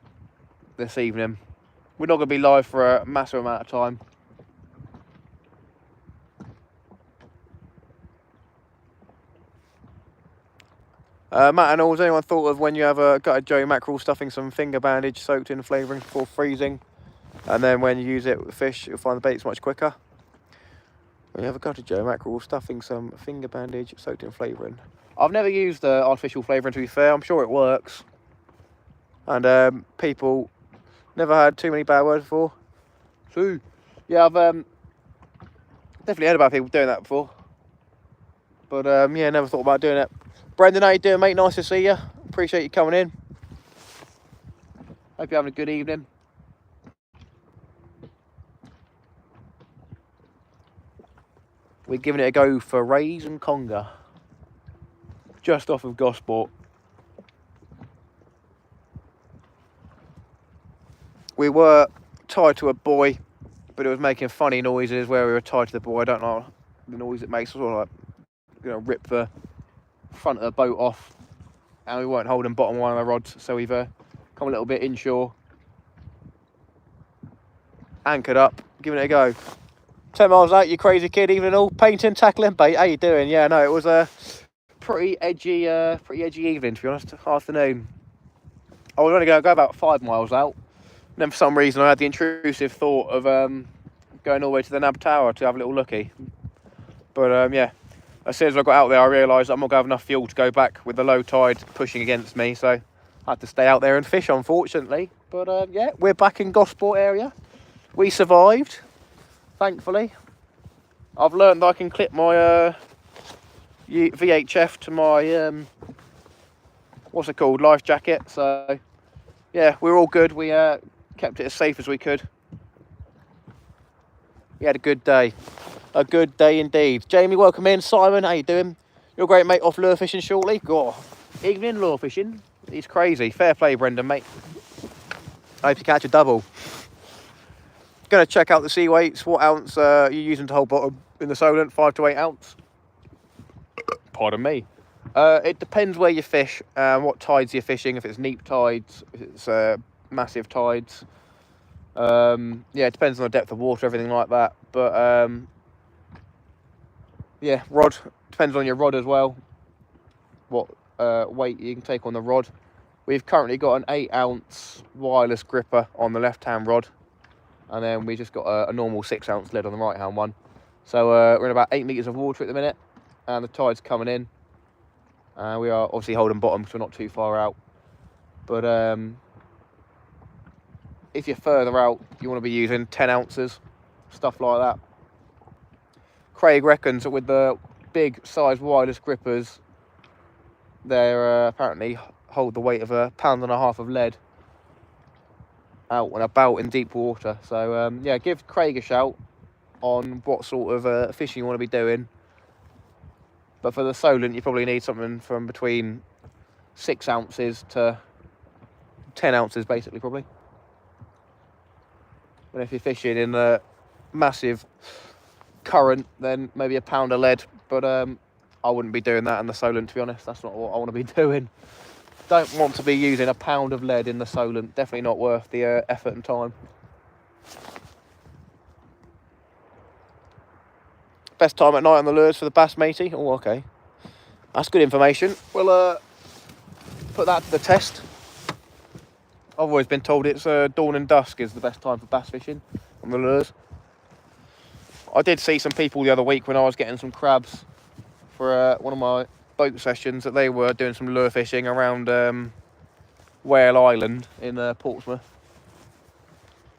this evening. We're not going to be live for a massive amount of time. Matt and all, has anyone thought of when you have got a Joey mackerel stuffing some finger bandage soaked in flavouring before freezing? And then when you use it with fish, you'll find the bait's much quicker. When you have a gutted Joe mackerel, stuffing some finger bandage soaked in flavouring. I've never used artificial flavouring, to be fair. I'm sure it works. And people never had too many bad words before. So, yeah, I've definitely heard about people doing that before. But yeah, never thought about doing it. Brendan, how you doing, mate? Nice to see you. Appreciate you coming in. Hope you're having a good evening. We're giving it a go for rays and conger. Just off of Gosport. We were tied to a buoy, but it was making funny noises where we were tied to the buoy. I don't know the noise it makes. Sort of like, you know, rip the front of the boat off, and we weren't holding bottom one of the rods, so we've come a little bit inshore, anchored up, giving it a go. 10 miles out, you crazy kid, even all painting, tackling, bait. How you doing? Yeah, no, it was a pretty edgy evening, to be honest. Afternoon. I was only going to go about 5 miles out. And then for some reason I had the intrusive thought of going all the way to the Nab Tower to have a little looky. But yeah, as soon as I got out there, I realised I'm not going to have enough fuel to go back with the low tide pushing against me. So I had to stay out there and fish, unfortunately. But yeah, we're back in Gosport area. We survived. Thankfully, I've learned that I can clip my VHF to my what's it called, life jacket. So yeah, we're all good. We kept it as safe as we could. We had a good day indeed. Jamie, welcome in. Simon, how you doing? You're great, mate. Off lure fishing shortly. God, evening lure fishing. He's crazy. Fair play, Brendan, mate. I hope you catch a double. Going to check out the sea weights, what ounce you're using to hold bottom in the Solent, 5 to 8 ounce. Pardon me. It depends where you fish, what tides you're fishing, if it's neap tides, if it's massive tides. Yeah, it depends on the depth of water, everything like that. But yeah, rod, depends on your rod as well, what weight you can take on the rod. We've currently got an 8 ounce wireless gripper on the left hand rod, and then we just got a normal 6 ounce lead on the right hand one. So we're in about 8 meters of water at the minute, and the tide's coming in. We are obviously holding bottom because we're not too far out. But if you're further out, you want to be using 10 ounces, stuff like that. Craig reckons that with the big size wireless grippers, they're apparently hold the weight of 1.5 pounds of lead out and about in deep water. So yeah, give Craig a shout on what sort of fishing you want to be doing. But for the Solent, you probably need something from between 6 ounces to 10 ounces, basically, probably. And if you're fishing in a massive current, then maybe 1 pound of lead. But I wouldn't be doing that in the Solent, to be honest. That's not what I want to be doing. Don't want to be using 1 pound of lead in the Solent. Definitely not worth the effort and time. Best time at night on the lures for the bass, matey? Oh, okay. That's good information. We'll put that to the test. I've always been told it's dawn and dusk is the best time for bass fishing on the lures. I did see some people the other week when I was getting some crabs for one of my boat sessions that they were doing some lure fishing around Whale Island in Portsmouth.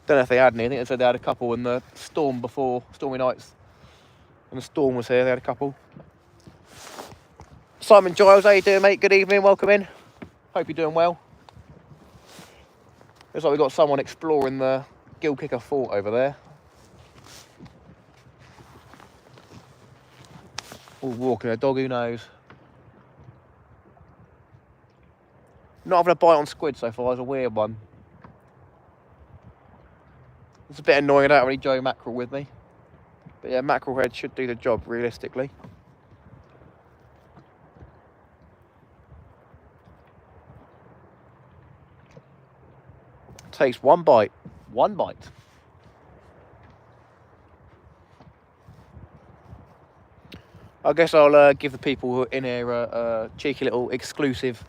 Don't know if they had any. I think they said they had a couple in the storm before, stormy nights. When the storm was here, they had a couple. Simon Giles, how you doing, mate? Good evening, welcome in. Hope you're doing well. Looks like we've got someone exploring the Gilkicker fort over there. Or walking a dog, who knows? Not having a bite on squid so far is a weird one. It's a bit annoying, I don't have any Joe mackerel with me. But yeah, mackerel head should do the job, realistically. Takes one bite. One bite. I guess I'll give the people who are in here a cheeky little exclusive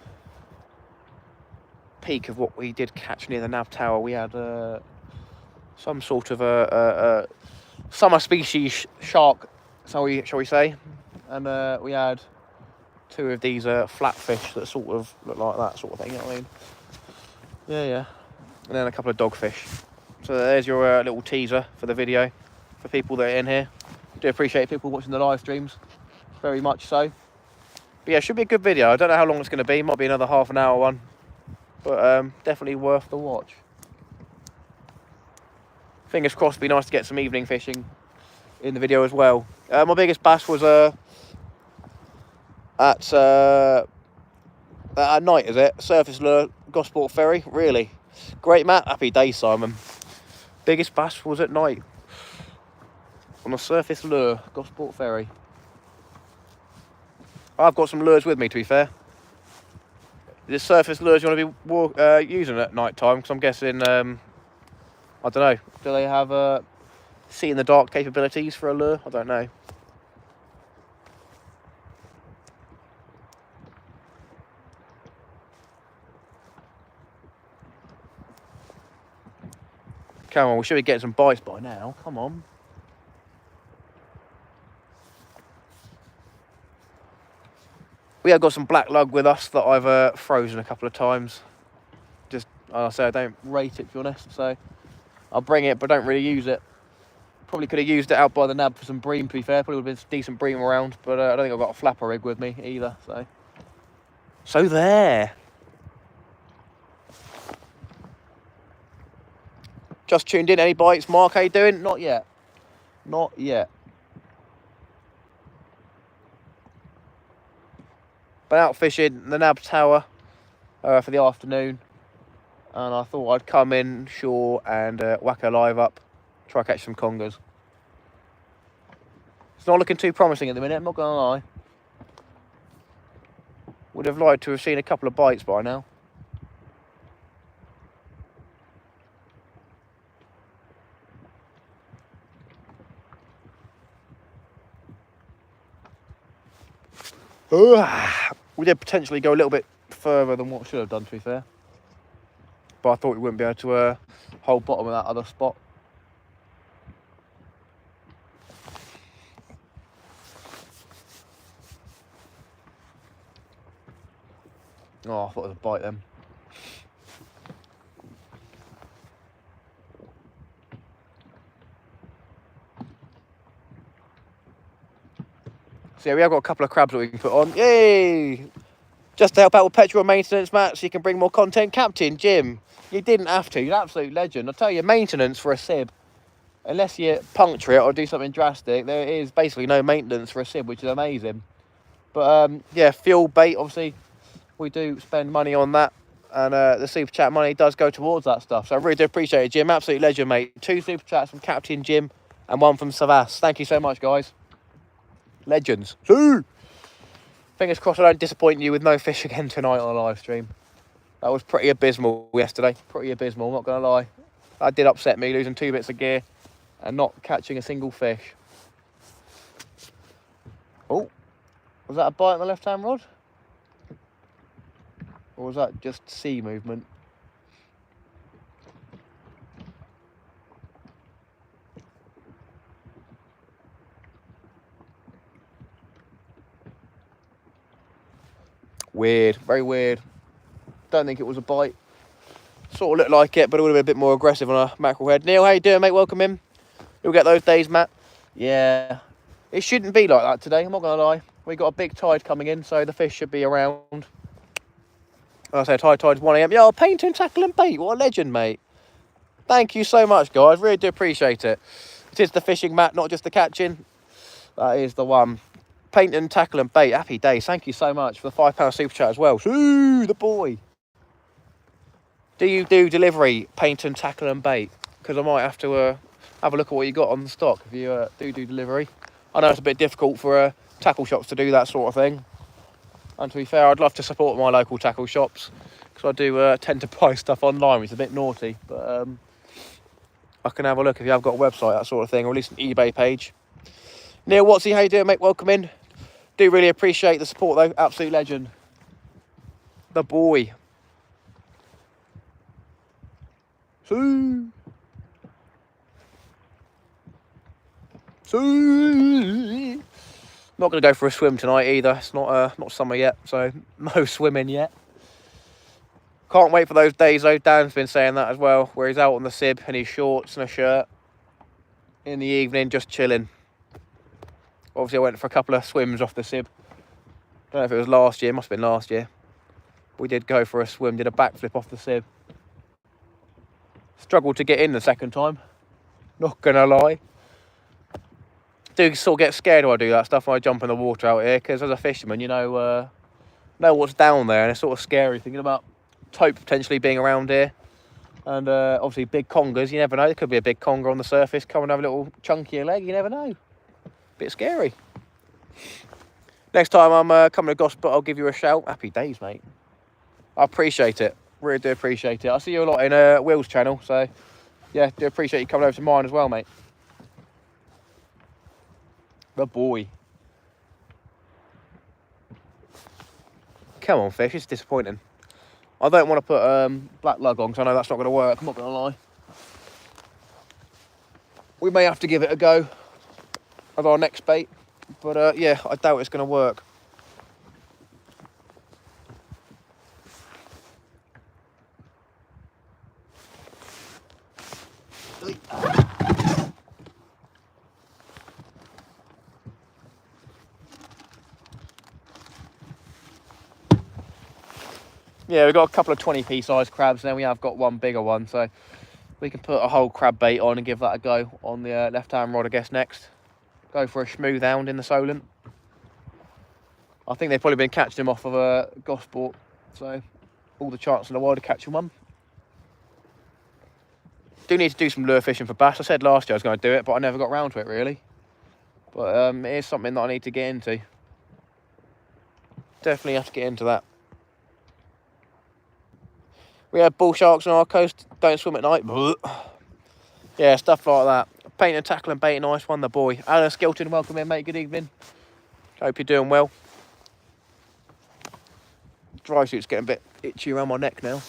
peek of what we did catch near the nav tower. We had some sort of a summer species shark, shall we say, and we had 2 of these flatfish that sort of look like that sort of thing, you know what I mean? Yeah. And then a couple of dogfish. So there's your little teaser for the video for people that are in here. Do appreciate people watching the live streams, very much so. But yeah, it should be a good video. I don't know how long it's going to be. Might be another half an hour one, but definitely worth the watch. Fingers crossed, it'd be nice to get some evening fishing in the video as well. My biggest bass was at night, is it? Surface lure, Gosport Ferry, really. Great, Matt. Happy days, Simon. Biggest bass was at night on a surface lure, Gosport Ferry. I've got some lures with me, to be fair. Is it surface lures you want to be using at night time? Because I'm guessing, I don't know. Do they have see in the dark capabilities for a lure? I don't know. Come on, we should be getting some bites by now. Come on. We have got some black lug with us that I've frozen a couple of times. Just, like I say, I don't rate it, to be honest. So I'll bring it, but don't really use it. Probably could have used it out by the nab for some bream, to be fair. Probably would have been decent bream around, but I don't think I've got a flapper rig with me either. So there. Just tuned in. Any bites? Mark, how you doing? Not yet. Not yet. Been out fishing the nab tower for the afternoon, and I thought I'd come in shore and whack a live up, Try to catch some congers. It's not looking too promising at the minute, I'm not going to lie. Would have liked to have seen a couple of bites by now. We did potentially go a little bit further than what we should have done, to be fair. But I thought we wouldn't be able to hold bottom of that other spot. Oh, I thought it was a bite then. So yeah, we have got a couple of crabs that we can put on. Yay! Just to help out with petrol maintenance, Matt, so you can bring more content. Captain Jim, you didn't have to. You're an absolute legend. I'll tell you, maintenance for a sib, unless you puncture it or do something drastic, there is basically no maintenance for a sib, which is amazing. But yeah, fuel, bait, obviously, we do spend money on that. And the super chat money does go towards that stuff. So I really do appreciate it, Jim. Absolute legend, mate. 2 super chats from Captain Jim and 1 from Savas. Thank you so much, guys. Legends. Fingers crossed I don't disappoint you with no fish again tonight on a live stream. That was pretty abysmal yesterday. Pretty abysmal, not going to lie. That did upset me, losing 2 bits of gear and not catching a single fish. Oh, was that a bite on the left-hand rod? Or was that just sea movement? Weird, very weird. Don't think it was a bite. Sort of looked like it, but it would have been a bit more aggressive on a mackerel head. Neil, how you doing, mate? Welcome in. You'll get those days, Matt. Yeah, it shouldn't be like that today, I'm not going to lie. We got a big tide coming in, so the fish should be around. Like I said, high tide's 1 AM. Yo, paint and tackle and bait. What a legend, mate. Thank you so much, guys. Really do appreciate it. It is the fishing, Matt, not just the catching. That is the one. Paint and tackle and bait. Happy days. Thank you so much for the £5 super chat as well. Ooh, the boy. Do you do delivery, paint and tackle and bait? Because I might have to have a look at what you got on the stock if you do delivery. I know it's a bit difficult for tackle shops to do that sort of thing. And to be fair, I'd love to support my local tackle shops because I do tend to buy stuff online, which is a bit naughty. But I can have a look if you have got a website, that sort of thing, or at least an eBay page. Neil Watsy, how you doing, mate? Welcome in. Do really appreciate the support, though. Absolute legend. The boy. Not going to go for a swim tonight either. It's not summer yet, so no swimming yet. Can't wait for those days, though. Dan's been saying that as well, where he's out on the sib in his shorts and a shirt in the evening, just chilling. Obviously, I went for a couple of swims off the sib. Don't know if it was last year. Must have been last year. We did go for a swim, did a backflip off the sib. Struggled to get in the second time. Not gonna lie. Do sort of get scared when I do that stuff when I jump in the water out here, because as a fisherman, you know what's down there, and it's sort of scary thinking about tope potentially being around here. And obviously big congers, you never know. There could be a big conger on the surface, come and have a little chunkier leg, you never know. Bit scary. Next time I'm coming to Gospel, I'll give you a shout. Happy days, mate. I appreciate it. Really do appreciate it. I see you a lot in Will's channel, so yeah, do appreciate you coming over to mine as well, mate. The boy. Come on, fish. It's disappointing. I don't want to put black lug on because I know that's not going to work. I'm not going to lie. We may have to give it a go as our next bait, but yeah, I doubt it's going to work. Yeah, we've got a couple of 20p size crabs, and then we have got one bigger one, so we can put a whole crab bait on and give that a go on the left-hand rod, I guess, next. Go for a smooth hound in the Solent. I think they've probably been catching them off of a Gosport, so all the chance in the world of catching one. Do need to do some lure fishing for bass. I said last year I was going to do it, but I never got around to it really. But it is something that I need to get into. Definitely have to get into that. We have bull sharks on our coast. Don't swim at night. Yeah, stuff like that. Paint and tackle and bait, nice one, the boy. Alan Skilton, welcome in, mate. Good evening. Hope you're doing well. Dry suit's getting a bit itchy around my neck now.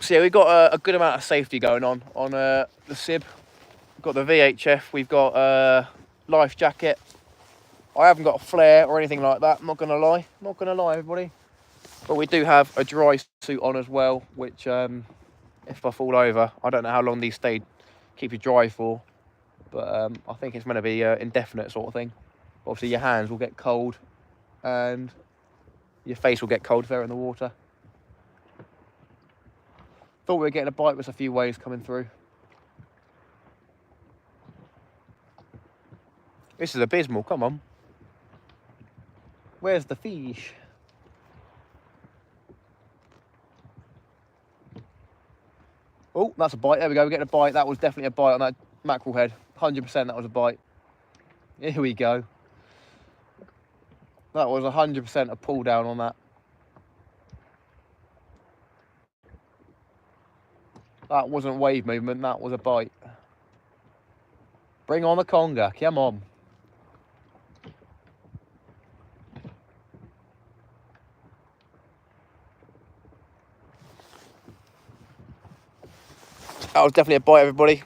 So yeah, we've got a good amount of safety going on the SIB. We've got the VHF, we've got life jacket. I haven't got a flare or anything like that, I'm not gonna lie. Not gonna lie, everybody. But we do have a dry suit on as well, which if I fall over, I don't know how long these keep you dry for, but I think it's meant to be indefinite sort of thing. Obviously your hands will get cold and your face will get cold if they're in the water. Thought we were getting a bite with a few waves coming through. This is abysmal, come on. Where's the fish? Oh, that's a bite. There we go. We're getting a bite. That was definitely a bite on that mackerel head. 100% that was a bite. Here we go. That was 100% a pull down on that. That wasn't wave movement. That was a bite. Bring on the conger. Come on. That was definitely a bite, everybody.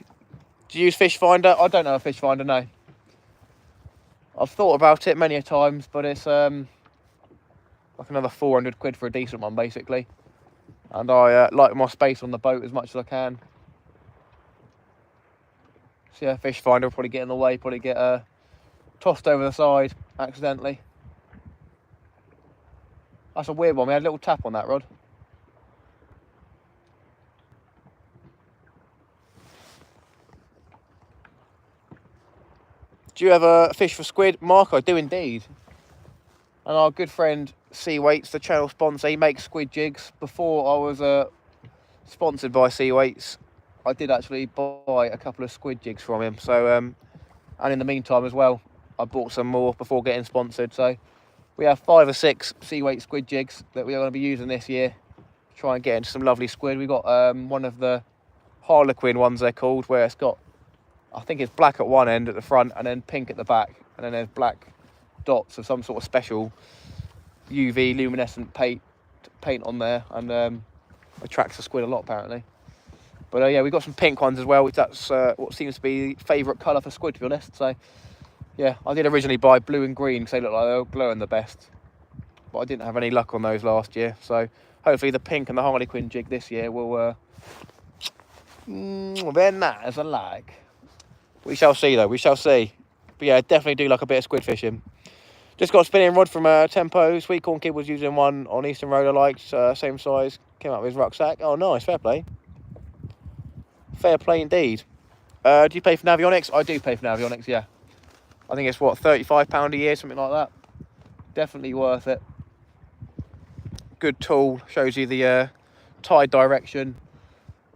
Do you use fish finder? I don't know a fish finder, no. I've thought about it many a times, but it's like another 400 quid for a decent one, basically. And I like my space on the boat as much as I can. So yeah, fish finder will probably get in the way, probably get tossed over the side accidentally. That's a weird one. We had a little tap on that rod. Do you ever fish for squid? Mark, I do indeed. And our good friend Sea Weights, the channel sponsor, he makes squid jigs. Before I was sponsored by Sea Weights, I did actually buy a couple of squid jigs from him. So, and in the meantime as well, I bought some more before getting sponsored. So we have 5 or 6 Sea Weight squid jigs that we are going to be using this year to try and get into some lovely squid. We got one of the Harlequin ones, they're called, where it's got, I think it's black at one end at the front and then pink at the back, and then there's black dots of some sort of special UV luminescent paint on there, and attracts the squid a lot apparently. But yeah, we've got some pink ones as well, which that's what seems to be the favourite colour for squid, to be honest. So yeah, I did originally buy blue and green because they look like they're glowing the best, but I didn't have any luck on those last year. So hopefully the pink and the Harlequin jig this year will they're not as I like. We shall see though, we shall see. But yeah, definitely do like a bit of squid fishing. Just got a spinning rod from Tempo. Sweet Corn Kid was using one on Eastern Road I liked, same size, came out with his rucksack. Oh nice, fair play. Fair play indeed. Do you pay for Navionics? I do pay for Navionics, yeah. I think it's what, £35 a year, something like that. Definitely worth it. Good tool, shows you the tide direction,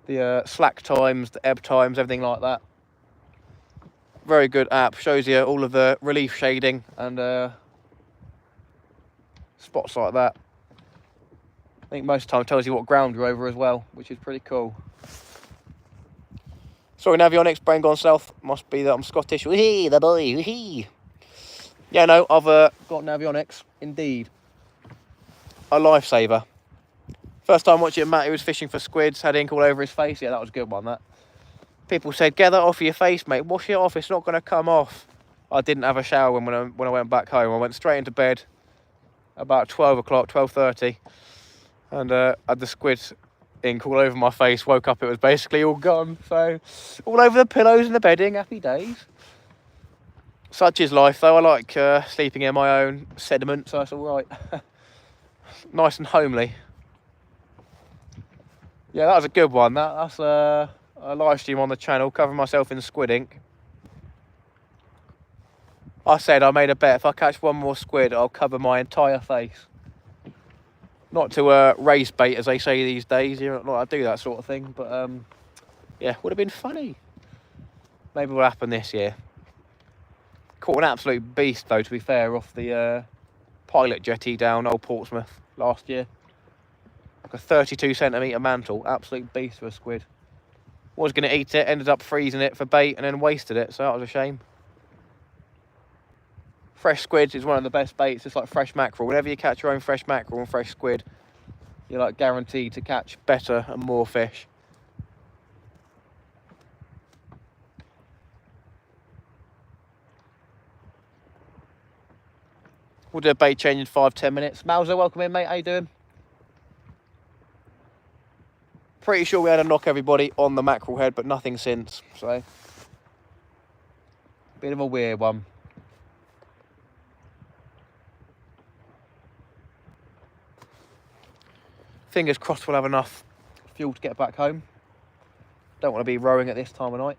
the slack times, the ebb times, everything like that. Very good app, shows you all of the relief shading and spots like that. I think most of the time it tells you what ground you're over as well, which is pretty cool. Sorry, Navionics, brain gone south. Must be that I'm Scottish. Wee-hee, the boy, wee-hee. Yeah, no, I've got Navionics, indeed. A lifesaver. First time watching Matt, he was fishing for squids, had ink all over his face. Yeah, that was a good one, that. People said, get that off your face, mate. Wash it off, it's not going to come off. I didn't have a shower when I went back home. I went straight into bed about 12 o'clock, 12:30. And had the squid ink all over my face. Woke up, it was basically all gone. So, all over the pillows and the bedding, happy days. Such is life, though. I like sleeping in my own sediment, so that's all right. Nice and homely. Yeah, that was a good one. That's a live stream on the channel, covering myself in squid ink. I said I made a bet, if I catch one more squid, I'll cover my entire face. Not to race bait, as they say these days. You're not allowed to do that sort of thing, but Yeah, would have been funny. Maybe will happen this year. Caught an absolute beast though, to be fair, off the pilot jetty down Old Portsmouth last year. Like a 32 centimetre mantle, absolute beast of a squid. Was going to eat it, ended up freezing it for bait and then wasted it, so that was a shame. Fresh squid is one of the best baits. It's like fresh mackerel. Whenever you catch your own fresh mackerel and fresh squid, you're like guaranteed to catch better and more fish. We'll do a bait change in 5-10 minutes. Mauser, welcome in, mate. How you doing? Pretty sure we had a knock everybody on the mackerel head, but nothing since. So, bit of a weird one. Fingers crossed we'll have enough fuel to get back home. Don't want to be rowing at this time of night.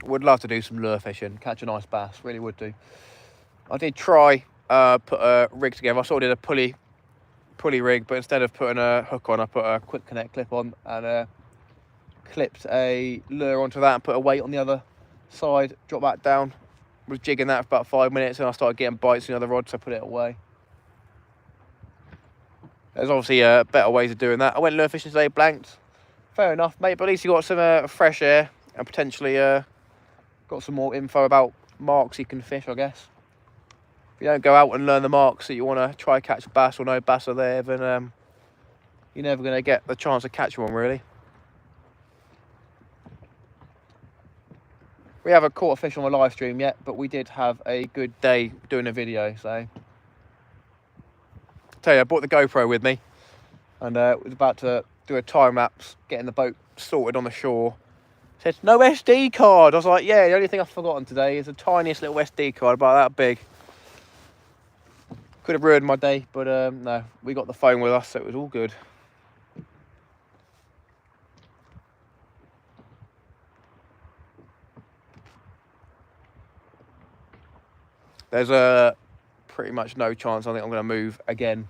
Would love to do some lure fishing, catch a nice bass, really would do. I did try put a rig together. I sort of did a pulley rig, but instead of putting a hook on, I put a quick connect clip on and clipped a lure onto that and put a weight on the other side, dropped that down, was jigging that for about 5 minutes and I started getting bites in the other rod, so I put it away. There's obviously better ways of doing that. I went lure fishing today, blanked. Fair enough, mate, but at least you got some fresh air and potentially got some more info about marks you can fish, I guess. If you don't go out and learn the marks that you want to try catch bass or no bass are there, then you're never going to get the chance to catch one, really. We haven't caught a fish on a live stream yet, but we did have a good day doing a video, so. Tell you, I brought the GoPro with me and was about to do a time lapse, getting the boat sorted on the shore. Said, no SD card. I was like, yeah, the only thing I've forgotten today is the tiniest little SD card, about that big. Could have ruined my day, but no, we got the phone with us, so it was all good. There's pretty much no chance I think I'm going to move again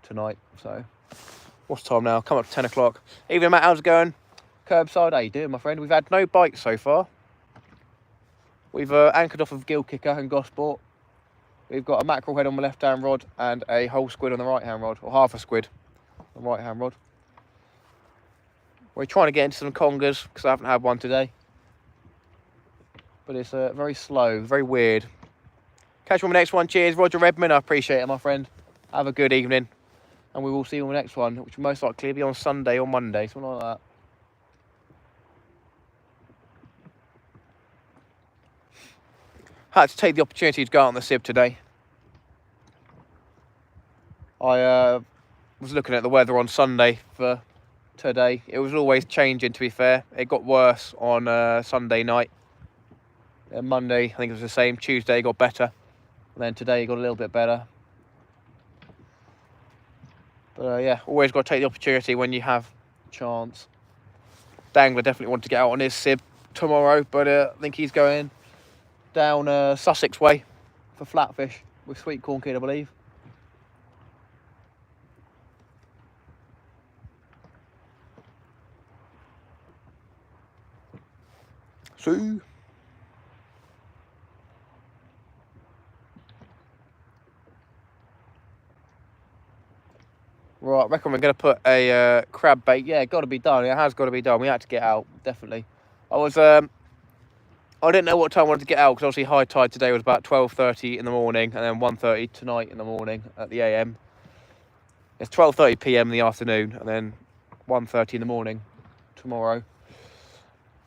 tonight, so. What's the time now? Come up to 10 o'clock. Evening, Matt, how's it going? Curbside, how you doing, my friend? We've had no bites so far. We've anchored off of Gilkicker and Gosport. We've got a mackerel head on the left-hand rod and a whole squid on the right-hand rod, or half a squid on the right-hand rod. We're trying to get into some congers because I haven't had one today. But it's very slow, very weird. Catch you on the next one. Cheers, Roger Redmond. I appreciate it, my friend. Have a good evening. And we will see you on the next one, which will most likely be on Sunday or Monday, something like that. Had to take the opportunity to go out on the Sib today. I was looking at the weather on Sunday for today. It was always changing, to be fair. It got worse on Sunday night. And Monday, I think it was the same. Tuesday got better. And then today it got a little bit better. But yeah, always got to take the opportunity when you have a chance. Dangler definitely wanted to get out on his Sib tomorrow, but I think he's going down Sussex way for flatfish with sweet corn kid, I believe. So. Right, I reckon we're going to put a crab bait. Yeah, got to be done. It has got to be done. We had to get out, definitely. I didn't know what time I wanted to get out because obviously high tide today was about 12:30 in the morning and then 1:30 tonight in the morning at the AM. It's 12:30 PM in the afternoon and then 1:30 in the morning tomorrow.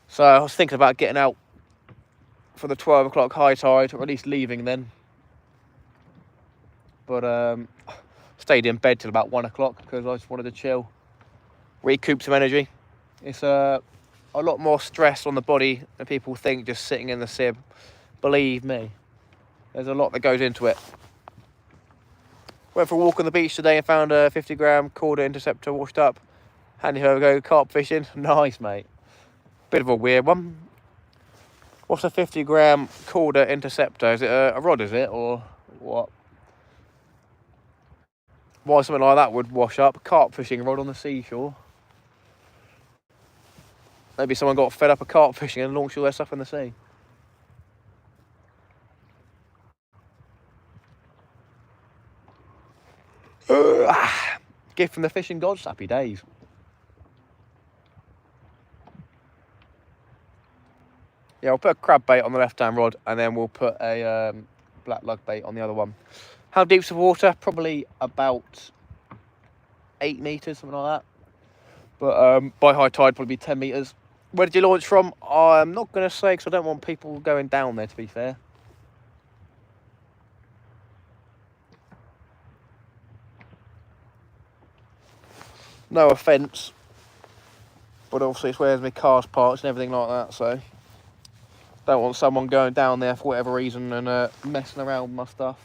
So I was thinking about getting out for the 12 o'clock high tide, or at least leaving then. But stayed in bed till about 1 o'clock because I just wanted to chill, recoup some energy. It's a lot more stress on the body than people think just sitting in the Sib. Believe me, there's a lot that goes into it. Went for a walk on the beach today and found a 50-gram Conger interceptor washed up. Handy to go carp fishing. Nice, mate. Bit of a weird one. What's a 50-gram Conger interceptor? Is it a rod, is it, or what? Why something like that would wash up? Carp fishing rod on the seashore. Maybe someone got fed up of carp fishing and launched all their stuff in the sea. Gift from the fishing gods. Happy days. Yeah, we'll put a crab bait on the left-hand rod, and then we'll put a black lug bait on the other one. How deep's the water? Probably about 8 metres, something like that. But by high tide, probably 10 metres. Where did you launch from? I'm not going to say, because I don't want people going down there, to be fair. No offence, but obviously it's where my car's parked and everything like that, so don't want someone going down there for whatever reason and messing around with my stuff.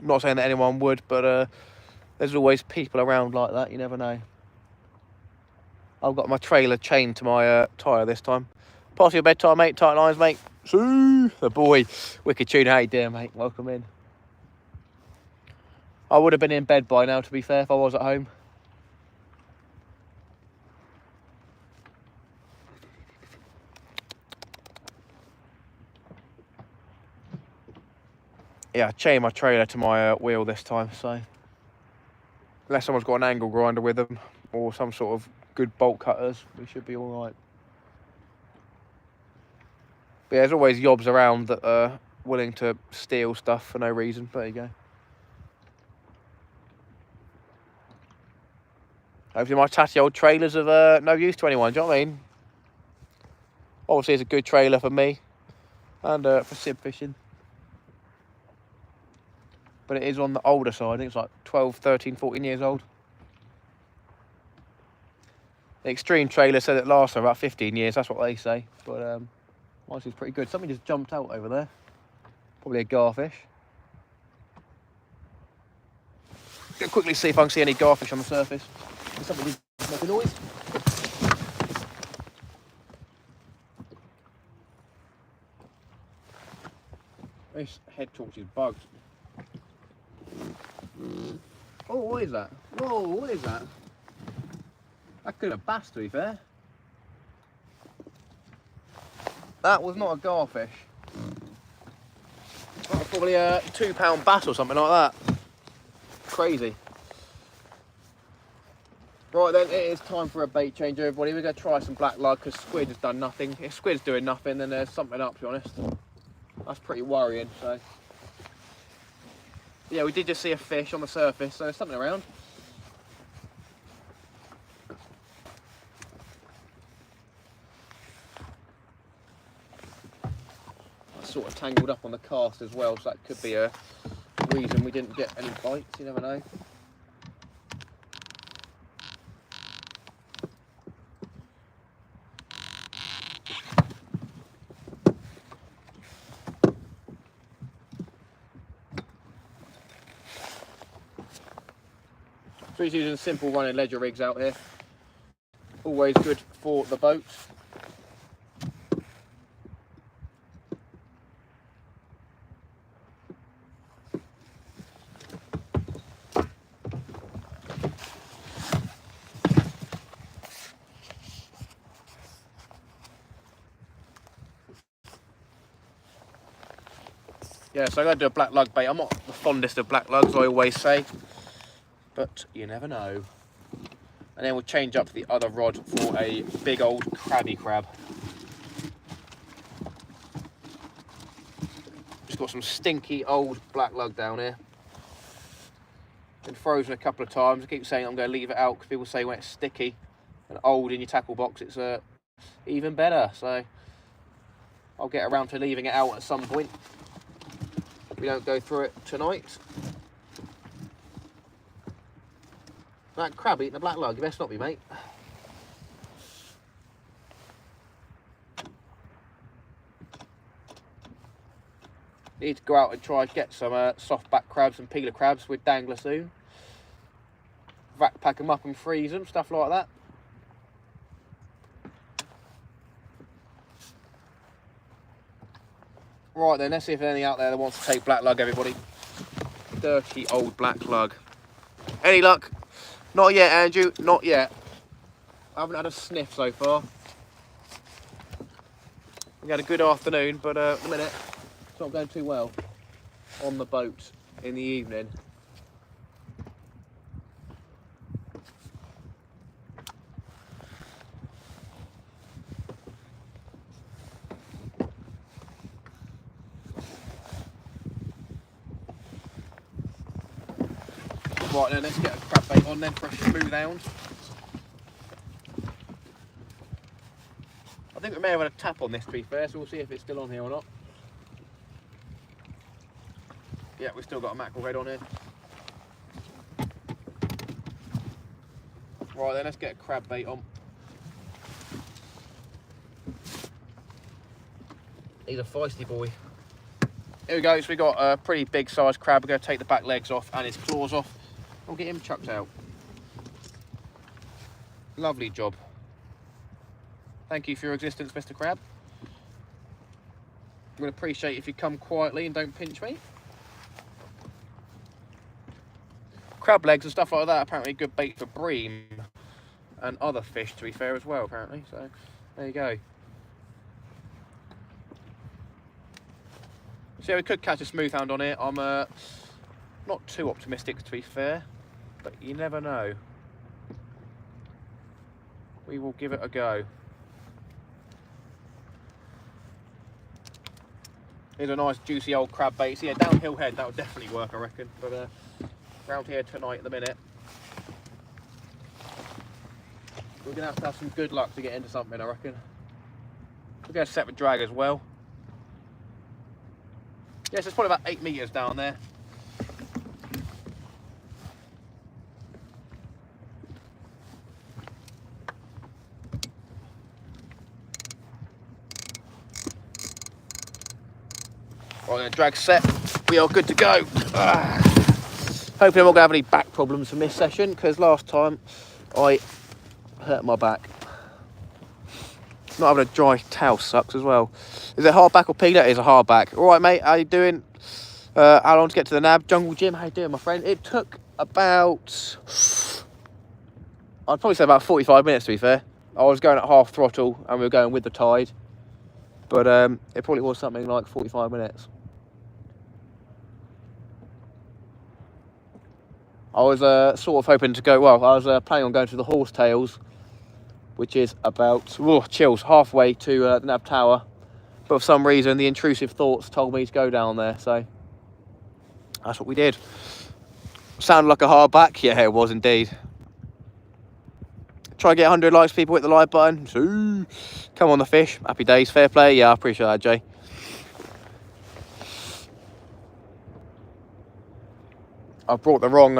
I'm not saying that anyone would, but there's always people around like that, you never know. I've got my trailer chained to my tyre this time. Past your bedtime, mate. Tight lines, mate. See the boy. Wicked tuna. How you doing, mate? Welcome in. I would have been in bed by now, to be fair, if I was at home. Yeah, I chained my trailer to my wheel this time, so unless someone's got an angle grinder with them or some sort of good bolt cutters, we should be all right. But yeah, there's always yobs around that are willing to steal stuff for no reason. There you go. Hopefully my tatty old trailers of no use to anyone, do you know what I mean? Obviously it's a good trailer for me and for sib fishing. But it is on the older side. I think it's like 12, 13, 14 years old. The Extreme trailer said it lasts for about 15 years. That's what they say. But mine's is pretty good. Something just jumped out over there. Probably a garfish. Gonna quickly see if I can see any garfish on the surface. Somebody make a noise. This head torch is bugged. Oh, what is that? Whoa, what is that? That could have bass, to be fair. That was not a garfish. That was probably a £2 bass or something like that. Crazy. Right then, it is time for a bait change, everybody. We're going to try some black lug because squid has done nothing. If squid's doing nothing, then there's something up, to be honest. That's pretty worrying, so. Yeah, we did just see a fish on the surface, so there's something around. That's sort of tangled up on the cast as well, so that could be a reason we didn't get any bites, you never know. So he's using simple running ledger rigs out here. Always good for the boat. Yeah, so I'm going to do a black lug bait. I'm not the fondest of black lugs, I always say, but you never know. And then we'll change up the other rod for a big old crabby crab. Just got some stinky old black lug down here. Been frozen a couple of times. I keep saying I'm going to leave it out because people say when it's sticky and old in your tackle box, it's even better. So I'll get around to leaving it out at some point. We don't go through it tonight. That crab eating a black lug, you best not be, mate. Need to go out and try and get some soft back crabs and peeler crabs with dangler soon. Vac pack them up and freeze them, stuff like that. Right then, let's see if there's any out there that wants to take black lug, everybody. Dirty old black lug. Any luck? Not yet, Andrew, not yet. I haven't had a sniff so far. We had a good afternoon, but at the minute, it's not going too well on the boat in the evening. Right then, let's get a crab bait on then for a smooth hound. I think we may have had a tap on this, to be fair, so we'll see if it's still on here or not. Yeah, we've still got a mackerel head on here. Right then, let's get a crab bait on. He's a feisty boy. Here we go, so we got a pretty big sized crab. We're going to take the back legs off and his claws off. We'll get him chucked out. Lovely job. Thank you for your existence, Mr. Crab. I'm going to appreciate if you come quietly and don't pinch me. Crab legs and stuff like that, apparently good bait for bream and other fish, to be fair, as well, apparently. So, there you go. So, yeah, we could catch a smooth hound on here. I'm not too optimistic, to be fair, but you never know. We will give it a go. Here's a nice juicy old crab bait. So yeah, downhill head, that would definitely work, I reckon. But around here tonight at the minute, we're going to have some good luck to get into something, I reckon. We're going to set the drag as well. Yes, it's probably about 8 metres down there. Right then, drag set. We are good to go. Hopefully I'm not going to have any back problems from this session, because last time I hurt my back. Not having a dry towel sucks as well. Is it hard back or peeler? It is a hard back. All right, mate, how you doing? How long to get to the nab? Jungle Jim, how you doing, my friend? It took about, I'd probably say about 45 minutes, to be fair. I was going at half throttle and we were going with the tide. But it probably was something like 45 minutes. I was sort of hoping to go, well, I was planning on going to the horsetails, which is about, chills, halfway to the nav tower. But for some reason, the intrusive thoughts told me to go down there, so that's what we did. Sounded like a hard back? Yeah, it was indeed. Try and get 100 likes, people, hit the like button. So, come on the fish, happy days, fair play. Yeah, I appreciate that, Jay. I brought the wrong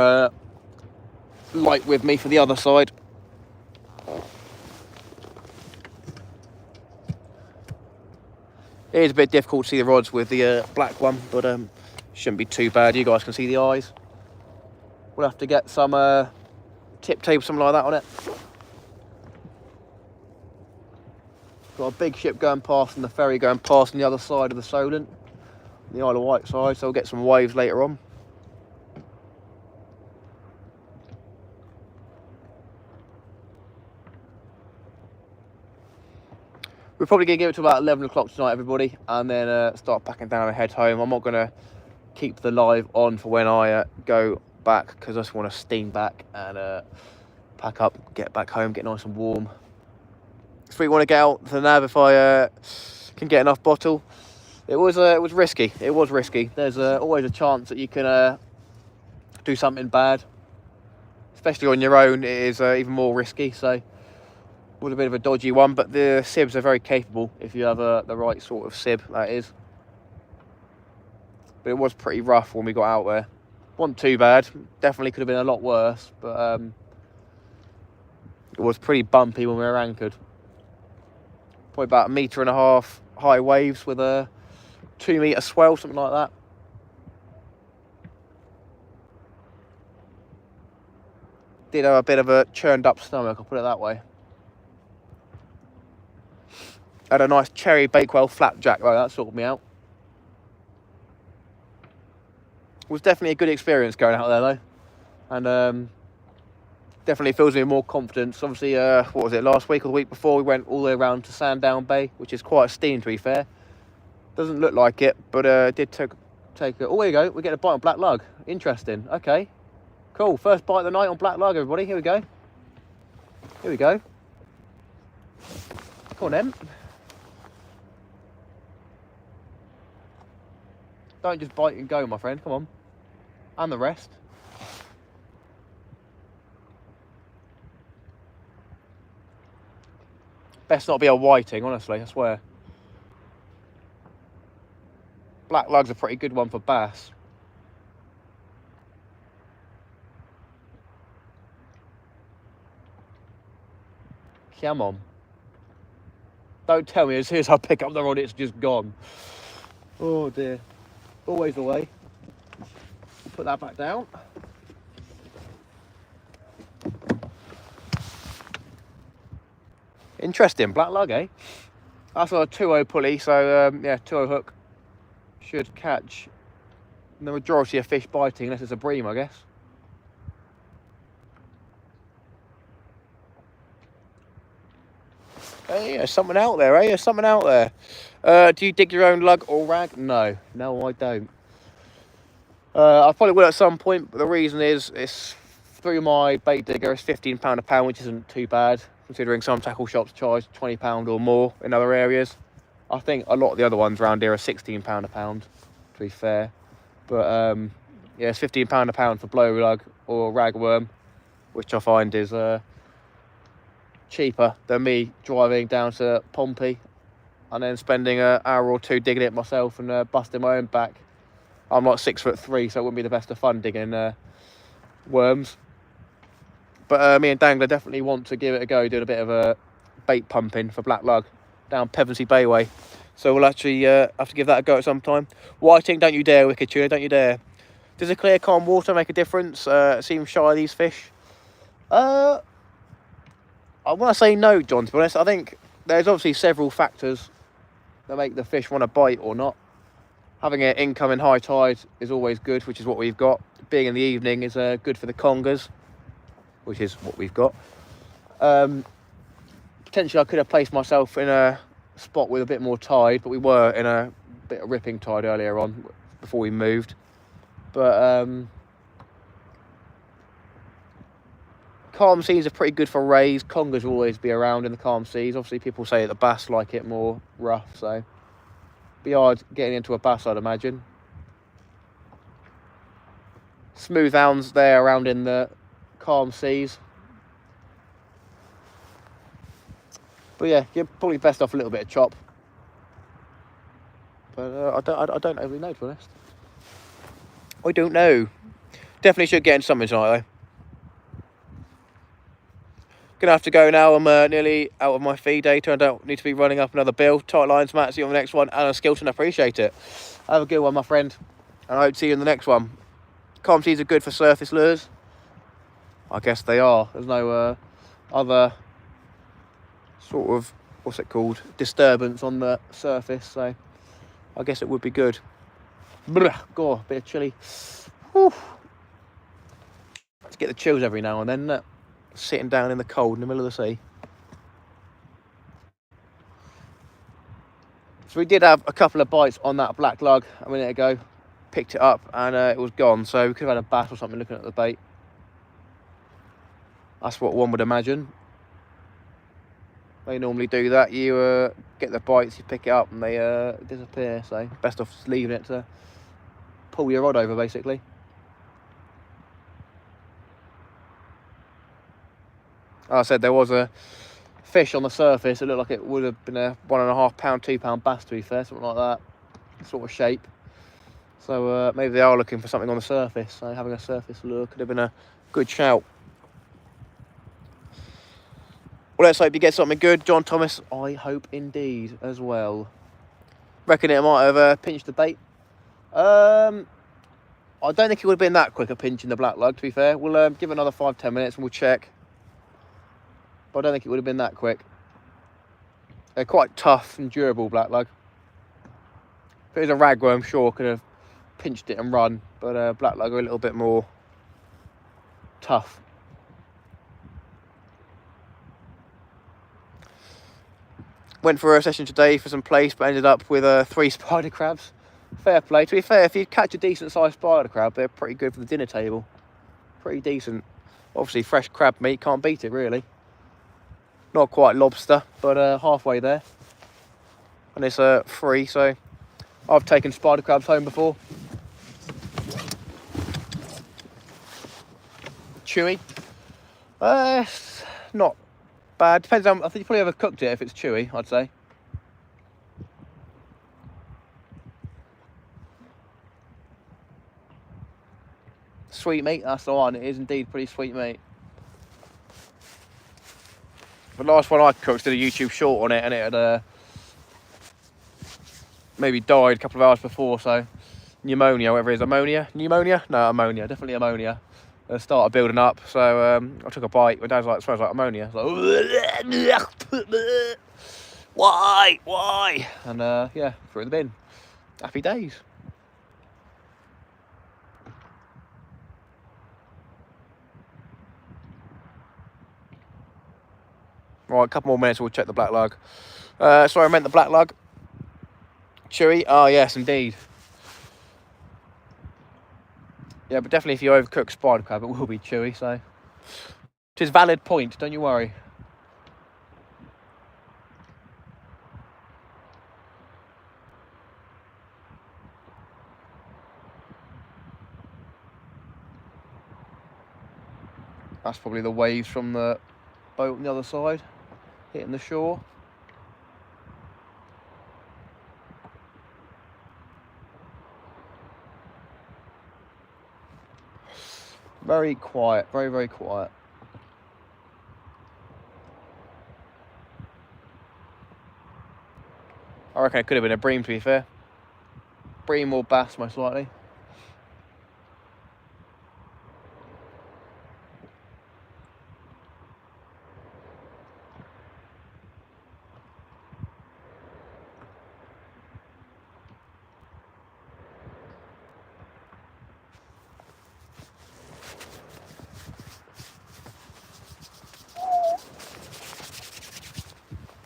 light with me for the other side. It is a bit difficult to see the rods with the black one, but shouldn't be too bad. You guys can see the eyes. We'll have to get some tip tape, something like that on it. Got a big ship going past and the ferry going past on the other side of the Solent, the Isle of Wight side, so we'll get some waves later on. We're probably going to give it to about 11 o'clock tonight, everybody, and then start packing down and head home. I'm not going to keep the live on for when I go back, because I just want to steam back and pack up, get back home, get nice and warm. If we want to get out to the nav, if I can get enough bottle. It was risky. It was risky. There's always a chance that you can do something bad, especially on your own. It is even more risky. So. Was a bit of a dodgy one, but the sibs are very capable if you have the right sort of sib, that is. But it was pretty rough when we got out there. Wasn't too bad. Definitely could have been a lot worse, but it was pretty bumpy when we were anchored. Probably about 1.5 metre high waves with a 2 metre swell, something like that. Did have a bit of a churned up stomach, I'll put it that way. Had a nice cherry Bakewell flapjack though, that sorted me out. It was definitely a good experience going out there though. And definitely fills me with more confidence. Obviously, what was it, last week or the week before, we went all the way around to Sandown Bay, which is quite a steam to be fair. Doesn't look like it, but did take it. Oh, here you go, we get a bite on black lug. Interesting, okay. Cool, first bite of the night on black lug, everybody. Here we go. Here we go. Come on then. Don't just bite and go, my friend, come on. And the rest. Best not be a whiting, honestly, I swear. Black lug's a pretty good one for bass. Come on. Don't tell me as soon as I pick up the rod, it's just gone. Oh dear. Always the way. Put that back down. Interesting, black lug, eh? That's on a 2-0 pulley, so yeah, 2-0 hook should catch the majority of fish biting, unless it's a bream, I guess. Hey, there's something out there, eh? There's something out there. Do you dig your own lug or rag? No, I don't. I probably will at some point, but the reason is it's through my bait digger. It's £15 a pound, which isn't too bad, considering some tackle shops charge £20 or more in other areas. I think a lot of the other ones around here are £16 a pound, to be fair. But yeah, it's £15 a pound for blow lug or ragworm, which I find is cheaper than me driving down to Pompey and then spending an hour or two digging it myself and busting my own back. I'm like 6'3", so it wouldn't be the best of fun digging worms. But me and Dangler definitely want to give it a go, doing a bit of a bait pumping for black lug down Pevensey Bayway. So we'll actually have to give that a go at some time. Whiting, don't you dare, wicked tuna, don't you dare. Does a clear, calm water make a difference? It seems shy, these fish. I want to say no, John, to be honest. I think there's obviously several factors that make the fish want to bite or not. Having an incoming high tide is always good, which is what we've got. Being in the evening is good for the congers, which is what we've got. Potentially I could have placed myself in a spot with a bit more tide, but we were in a bit of ripping tide earlier on before we moved. But calm seas are pretty good for rays. Congers will always be around in the calm seas. Obviously people say that the bass like it more rough, so be hard getting into a bass, I'd imagine. Smooth hounds there around in the calm seas. But yeah, you're probably best off a little bit of chop. But I don't really know, to be honest. I don't know. Definitely should get in something tonight, though. Gonna have to go now. I'm nearly out of my feed day. Turned out need to be running up another bill. Tight lines, Matt. See you on the next one. Alan Skilton, appreciate it. Have a good one, my friend. And I hope to see you in the next one. Calm seas are good for surface lures. I guess they are. There's no other sort of, what's it called, disturbance on the surface, so I guess it would be good. God, a bit of chilly. Whew. Let's get the chills every now and then, sitting down in the cold in the middle of the sea. So we did have a couple of bites on that black lug a minute ago. Picked it up and it was gone, so we could have had a bass or something looking at the bait. That's what one would imagine. They normally do that. You get the bites, you pick it up and they disappear, so best off just leaving it to pull your rod over, basically. Like I said, there was a fish on the surface. It looked like it would have been a 1.5 pound, 2 pound bass, to be fair, something like that sort of shape. So maybe they are looking for something on the surface, so having a surface lure could have been a good shout. Well, let's hope you get something good, John Thomas. I hope indeed as well. Reckon it might have pinched the bait. I don't think it would have been that quick a pinch in the black lug, to be fair. We'll give it another 5-10 minutes and we'll check. But I don't think it would have been that quick. They're quite tough and durable, black lug. If it was a ragworm, sure, could have pinched it and run. But black lug are a little bit more tough. Went for a session today for some place, but ended up with 3 spider crabs. Fair play. To be fair, if you catch a decent sized spider crab, they're pretty good for the dinner table. Pretty decent. Obviously, fresh crab meat, can't beat it really. Not quite lobster, but halfway there. And it's free, so I've taken spider crabs home before. Chewy. Not bad. Depends on, I think you probably overcooked it if it's chewy, I'd say. Sweet meat, that's the one. It is indeed pretty sweet meat. The last one I cooked did a YouTube short on it, and it had maybe died a couple of hours before, so pneumonia, whatever it is. Pneumonia? No, ammonia, definitely ammonia. It started building up, so I took a bite. My dad's like, it smells like ammonia. I was like, why? And yeah, threw it in the bin. Happy days. Right, a couple more minutes, we'll check the black lug. Sorry, I meant the black lug. Chewy? Oh, yes, indeed. Yeah, but definitely if you overcook spider crab, it will be chewy, so. It is a valid point, don't you worry. That's probably the waves from the boat on the other side, hitting the shore. Very quiet, very, very quiet. I reckon it could have been a bream, to be fair. Bream or bass, most likely.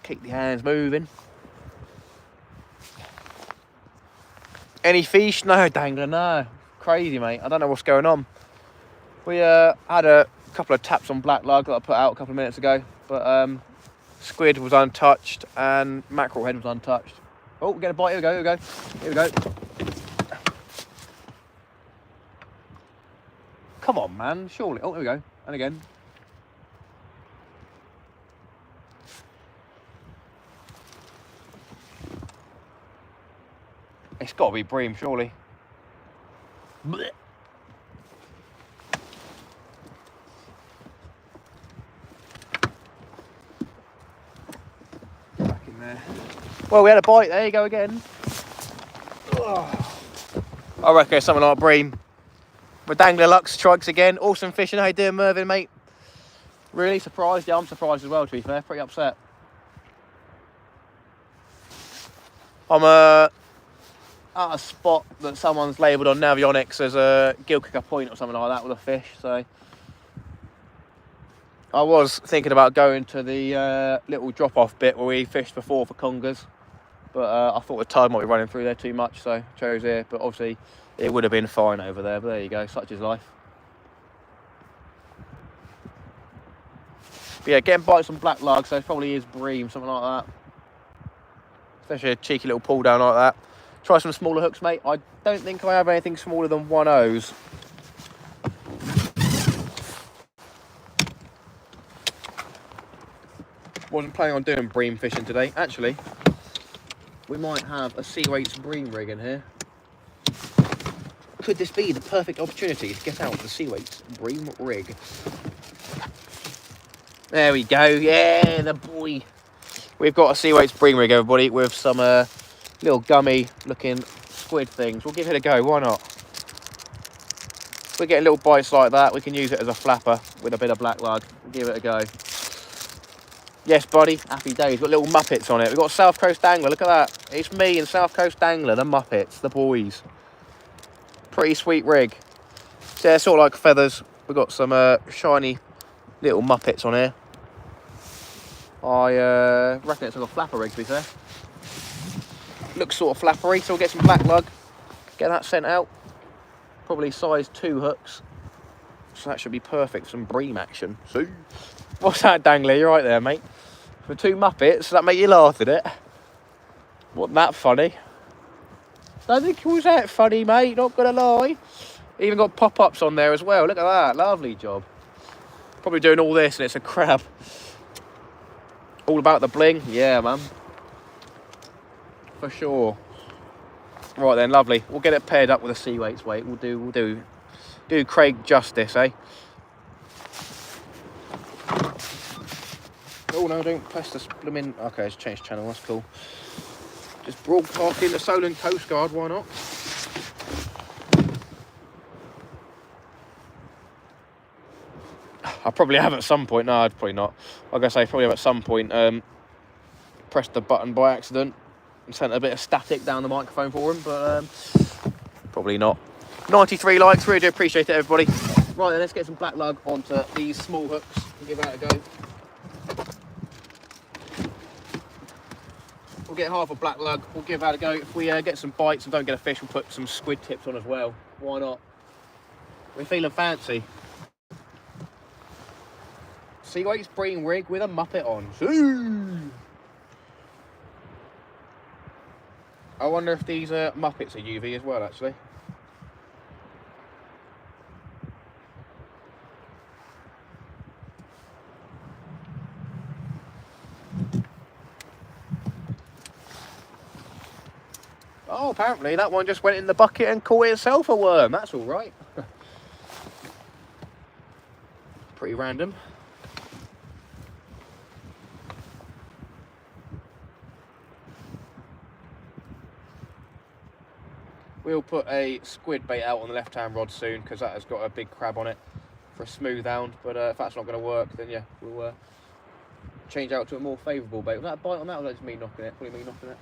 Keep the hands moving. Any fish? No, dangler, no. Crazy, mate. I don't know what's going on. We had a couple of taps on black lug that I put out a couple of minutes ago, but squid was untouched and mackerel head was untouched. Oh, we get a bite. Here we go. Here we go. Come on, man. Surely. Oh, here we go. And again. It's got to be bream, surely. Blech. Back in there. Well, we had a bite. There you go again. Oh. I reckon it's something like bream. With dangler lux strikes again. Awesome fishing. How you doing, Mervyn, mate? Really surprised? Yeah, I'm surprised as well, to be fair. Pretty upset. I'm at a spot that someone's labelled on Navionics as a Gilkicker point or something like that with a fish, so I was thinking about going to the little drop-off bit where we fished before for congers, but I thought the tide might be running through there too much, so chose here. But obviously it would have been fine over there, but there you go, such is life. But yeah, getting bites on black lug, so it probably is bream, something like that, especially a cheeky little pull down like that. Try some smaller hooks, mate. I don't think I have anything smaller than 1/0s. Wasn't planning on doing bream fishing today. Actually, we might have a sea weights bream rig in here. Could this be the perfect opportunity to get out the sea weights bream rig? There we go. Yeah, the boy. We've got a sea weights bream rig, everybody, with some little gummy looking squid things. We'll give it a go, why not? we're getting little bites like that, we can use it as a flapper with a bit of black lug. Give it a go. Yes, buddy, happy days. Got little Muppets on it. We've got South Coast Angler, look at that. It's me and South Coast Angler, the Muppets, the boys. Pretty sweet rig. So yeah, sort of like feathers. We've got some shiny little Muppets on here. I reckon it's like a flapper rig, to be fair. Looks sort of flappery, so we'll get some black lug. Get that sent out. Probably size 2 hooks. So that should be perfect for some bream action. See? What's that, Dangler? You're right there, mate. For 2 Muppets, does that make you laugh at it? Wasn't that funny? I think it was that funny, mate. Not gonna lie. Even got pop-ups on there as well. Look at that. Lovely job. Probably doing all this and it's a crab. All about the bling. Yeah, man. For sure. Right then, lovely. We'll get it paired up with a sea weights weight. We'll do Craig justice, eh? Oh no, don't press the blooming. Okay, it's changed channel. That's cool. Just broadcasting the Solent Coast Guard. Why not? I probably have at some point. No, I'd probably not. Like I say, probably have at some point pressed the button by accident and sent a bit of static down the microphone for him, but probably not. 93 likes, really do appreciate it, everybody. Right then, let's get some black lug onto these small hooks and give that a go. We'll get half a black lug, we'll give that a go. If we get some bites and don't get a fish, we'll put some squid tips on as well. Why not? We're feeling fancy. Sea weights bream rig with a Muppet on. See? I wonder if these Muppets are UV as well, actually. Oh, apparently that one just went in the bucket and caught itself a worm. That's all right. Pretty random. We'll put a squid bait out on the left-hand rod soon because that has got a big crab on it for a smooth hound. But if that's not going to work, then yeah, we'll change out to a more favourable bait. Was that a bite on that, or was that just me knocking it? Probably me knocking it.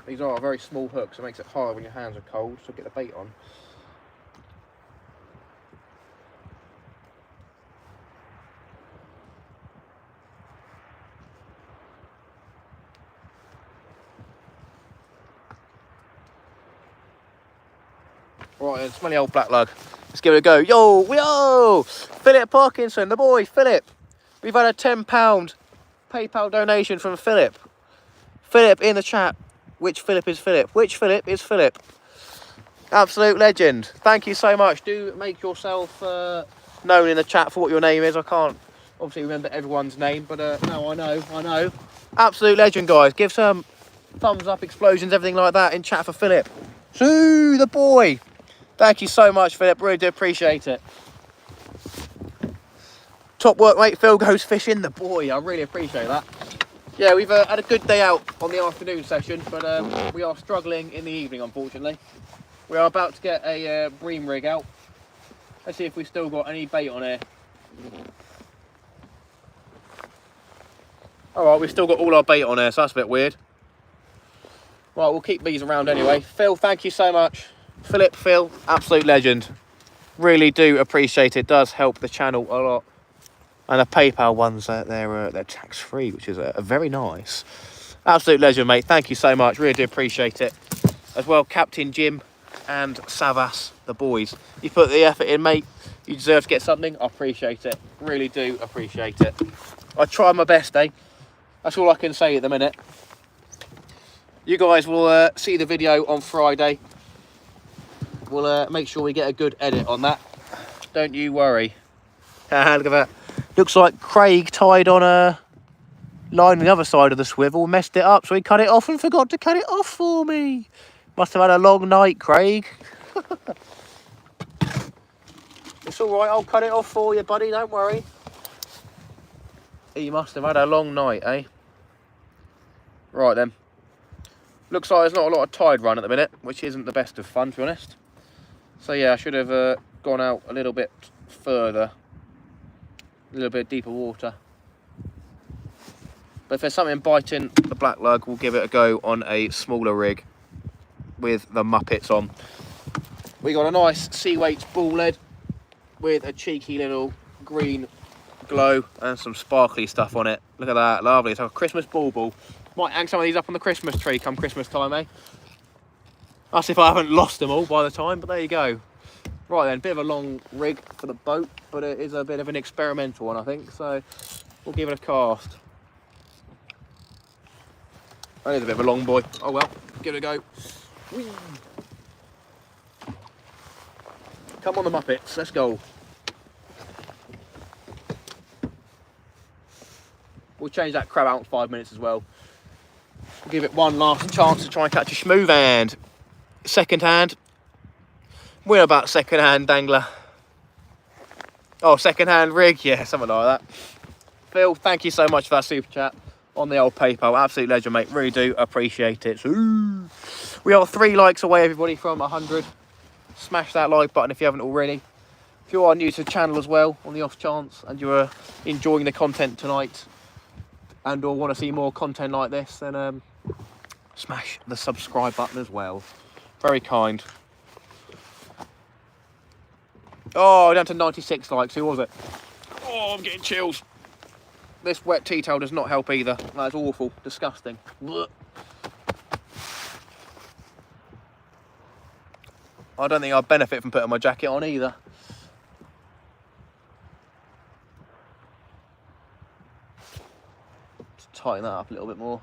These are very small hooks, so it makes it hard when your hands are cold to get the bait on. Right, smelly old black lug. Let's give it a go. Yo! Philip Parkinson, the boy, Philip. We've had a £10 PayPal donation from Philip. Philip in the chat. Which Philip is Philip? Which Philip is Philip? Absolute legend. Thank you so much. Do make yourself known in the chat for what your name is. I can't obviously remember everyone's name, but no, I know. Absolute legend, guys. Give some thumbs up, explosions, everything like that in chat for Philip. Sue, the boy. Thank you so much, Philip. Really do appreciate it. Top work, mate. Phil goes fishing. The boy. I really appreciate that. Yeah, we've had a good day out on the afternoon session, but we are struggling in the evening, unfortunately. We are about to get a bream rig out. Let's see if we've still got any bait on here. Alright, we've still got all our bait on here, so that's a bit weird. Right, we'll keep these around anyway. Phil, thank you so much. Philip, Phil, absolute legend. Really do appreciate it. Does help the channel a lot. And the PayPal ones, they're tax-free, which is very nice. Absolute legend, mate. Thank you so much. Really do appreciate it. As well, Captain Jim and Savas, the boys. You put the effort in, mate. You deserve to get something. I appreciate it. Really do appreciate it. I try my best, eh? That's all I can say at the minute. You guys will see the video on Friday. We'll make sure we get a good edit on that. Don't you worry. Look at that. Looks like Craig tied on a line on the other side of the swivel, messed it up, so he cut it off and forgot to cut it off for me. Must have had a long night, Craig. It's all right, I'll cut it off for you, buddy, don't worry. He must have had a long night, eh? Right then. Looks like there's not a lot of tide run at the minute, which isn't the best of fun, to be honest. So yeah, I should have gone out a little bit further. A little bit deeper water. But if there's something biting the black lug, we'll give it a go on a smaller rig with the Muppets on. We got a nice sea weights ball head with a cheeky little green glow and some sparkly stuff on it. Look at that, lovely. It's like a Christmas bauble. Might hang some of these up on the Christmas tree come Christmas time, eh? That's if I haven't lost them all by the time, but there you go. Right then, bit of a long rig for the boat, but it is a bit of an experimental one, I think, so we'll give it a cast. That is a bit of a long boy. Oh well, give it a go. Whee. Come on the Muppets, let's go. We'll change that crab out in 5 minutes as well. We'll give it one last chance to try and catch a smooth hand. Second hand. We're about second hand dangler. Oh, second hand rig, yeah, something like that. Phil, thank you so much for that super chat on the old PayPal. Absolute legend, mate. Really do appreciate it. Ooh. We are 3 likes away, everybody, from 100. Smash that like button if you haven't already. If you are new to the channel as well, on the off chance, and you are enjoying the content tonight, and or want to see more content like this, then smash the subscribe button as well. Very kind. Oh, down to 96 likes. Who was it? Oh, I'm getting chills. This wet tea towel does not help either. That's awful. Disgusting. Blech. I don't think I'd benefit from putting my jacket on either. Let's tighten that up a little bit more.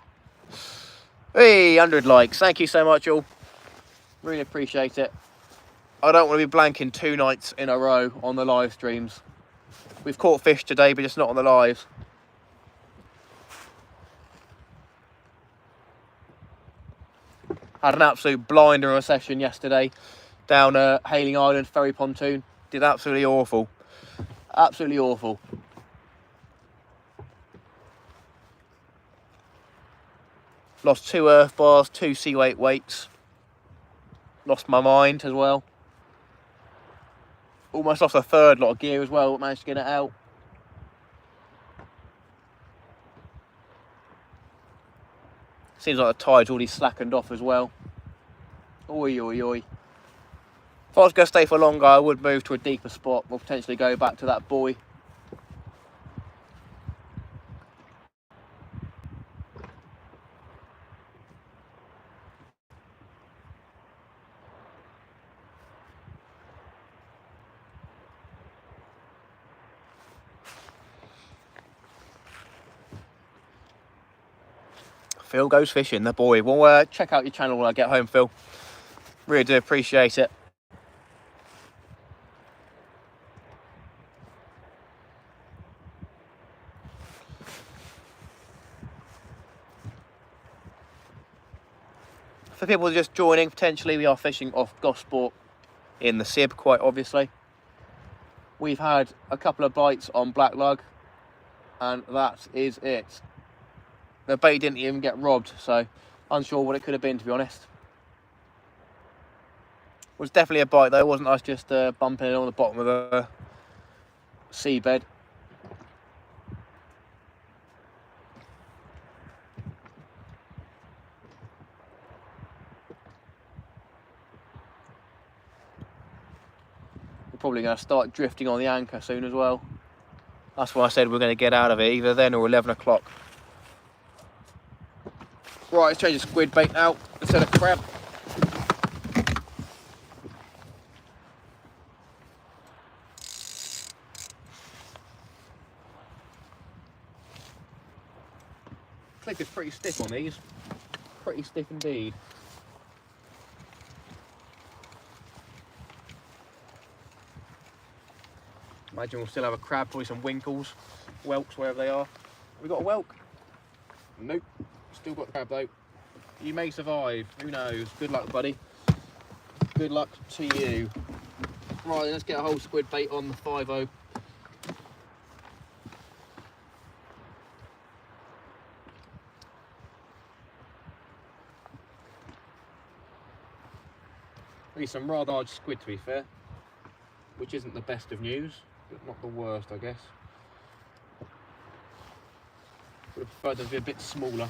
Hey, 100 likes. Thank you so much, all. Really appreciate it. I don't want to be blanking 2 nights in a row on the live streams. We've caught fish today, but just not on the lives. Had an absolute blinder of a session yesterday down Hayling Island ferry pontoon. Did absolutely awful. Absolutely awful. Lost 2 earth bars, 2 sea weights. Lost my mind as well. Almost lost a 3rd lot of gear as well, but managed to get it out. Seems like the tide's already slackened off as well. Oi, oi, oi. If I was going to stay for longer, I would move to a deeper spot, or potentially go back to that buoy. Phil goes fishing, the boy. We'll check out your channel when I get home, Phil. Really do appreciate it. For people just joining, potentially we are fishing off Gosport in the Sib, quite obviously. We've had a couple of bites on black lug, and that is it. The bait didn't even get robbed, so unsure what it could have been, to be honest. It was definitely a bite though, wasn't us just bumping it on the bottom of the seabed. We're probably going to start drifting on the anchor soon as well. That's why I said we're going to get out of it, either then or 11 o'clock. Right, let's change the squid bait now instead of crab. Click is pretty stiff on these. Pretty stiff indeed. Imagine we'll still have a crab, probably some winkles, whelks, wherever they are. Have we got a whelk? Nope. Still got the crab though. You may survive, who knows? Good luck, buddy. Good luck to you. Right, let's get a whole squid bait on the 5-0. Be some rather large squid, to be fair, which isn't the best of news, but not the worst, I guess. Would have preferred them to be a bit smaller.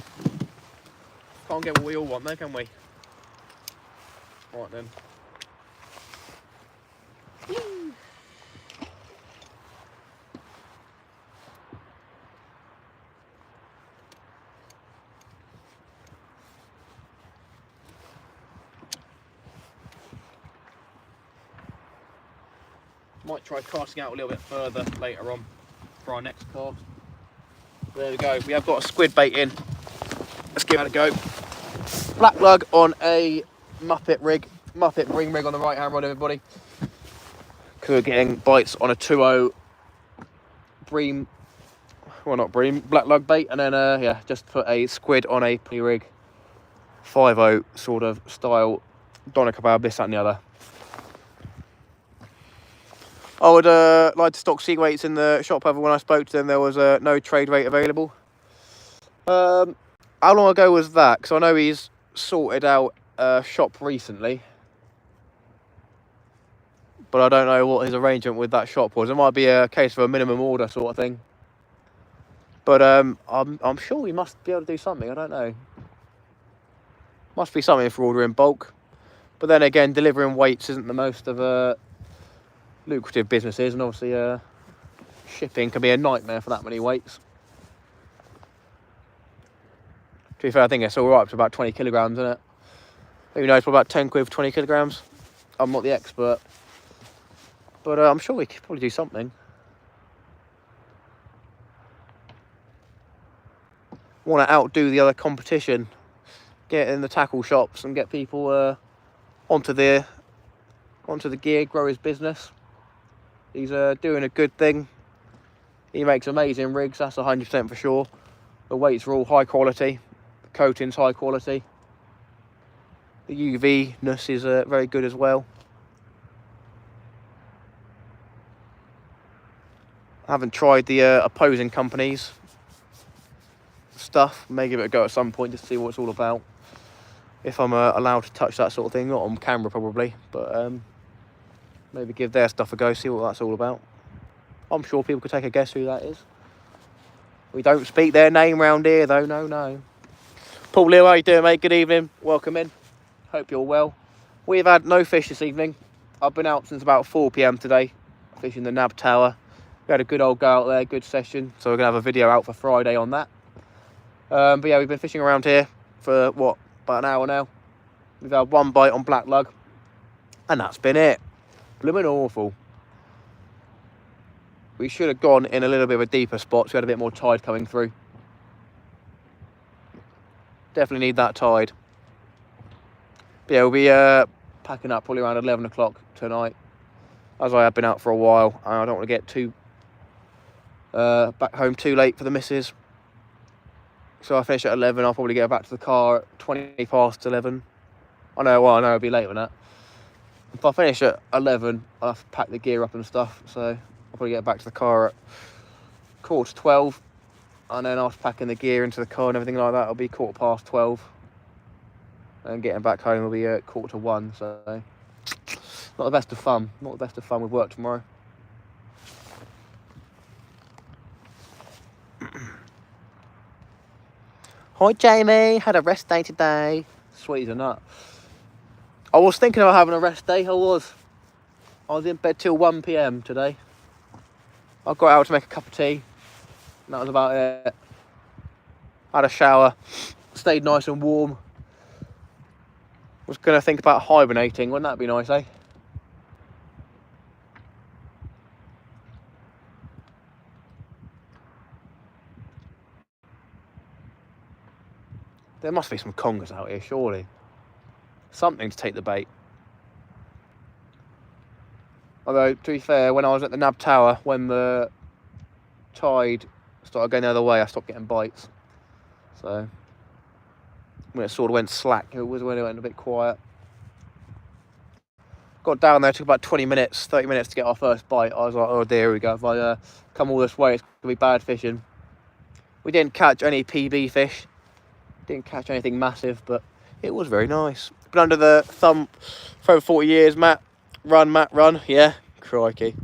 Can't get what we all want though, can we? Right then. Might try casting out a little bit further later on for our next cast. There we go, we have got a squid bait in. Let's give it a go. Black lug on a Muppet ring rig on the right hand rod, everybody. Because we're getting bites on a 2.0 bream, well not bream, black lug bait, and then yeah, just put a squid on a pea rig, 5.0 sort of style, doner kebab, this, that and the other. I would like to stock sea weights in the shop, however when I spoke to them there was no trade rate available. How long ago was that? Because I know he's sorted out a shop recently, but I don't know what his arrangement with that shop was. It might be a case of a minimum order sort of thing, but I'm sure he must be able to do something. I don't know, must be something for ordering bulk, but then again delivering weights isn't the most of a lucrative businesses, and obviously shipping can be a nightmare for that many weights. To be fair, I think it's all right up to about 20 kilograms, isn't it? Who knows, for about 10 quid for 20 kilograms. I'm not the expert, but I'm sure we could probably do something. Want to outdo the other competition, get in the tackle shops and get people onto the gear, grow his business. He's doing a good thing. He makes amazing rigs, that's 100% for sure. The weights are all high quality, the coating's high quality. The UV-ness is very good as well. I haven't tried the opposing companies' stuff. May give it a go at some point just to see what it's all about. If I'm allowed to touch that sort of thing, not on camera probably, but maybe give their stuff a go, see what that's all about. I'm sure people could take a guess who that is. We don't speak their name round here though, no. Paul Leo, how you doing, mate? Good evening, welcome in. Hope you're well. We've had no fish this evening. I've been out since about 4 PM today, fishing the Nab Tower. We had a good old go out there, good session, so we're gonna have a video out for Friday on that. But yeah, we've been fishing around here for what, about an hour now. We've had one bite on black lug, and that's been it. Blooming awful. We should have gone in a little bit of a deeper spot so we had a bit more tide coming through. Definitely need that tide. But yeah, we'll be packing up probably around 11 o'clock tonight, as I have been out for a while and I don't want to get too back home too late for the missus. So I finish at 11, I'll probably get back to the car at 20 past 11. I know it'll be later than that. If I finish at 11, I'll have to pack the gear up and stuff, so I'll probably get back to the car at 11:45, and then after packing the gear into the car and everything like that, it'll be 12:15, and getting back home will be at 1:45, so not the best of fun. Not the best of fun with work tomorrow. Hi Jamie, had a rest day today. Sweet as a nut. I was thinking about having a rest day, I was in bed till 1 PM today. I got out to make a cup of tea, and that was about it. Had a shower, stayed nice and warm. Was going to think about hibernating, wouldn't that be nice, eh? There must be some congers out here, surely. Something to take the bait. Although, to be fair, when I was at the Nab Tower, when the tide started going the other way, I stopped getting bites. So, when it sort of went slack, it was when it went a bit quiet. Got down there, took about 20 minutes, 30 minutes to get our first bite. I was like, oh dear, here we go. If I come all this way, it's going to be bad fishing. We didn't catch any PB fish. Didn't catch anything massive, but It was very nice. Been under the thumb for over 40 years, Matt. Run. Yeah, crikey.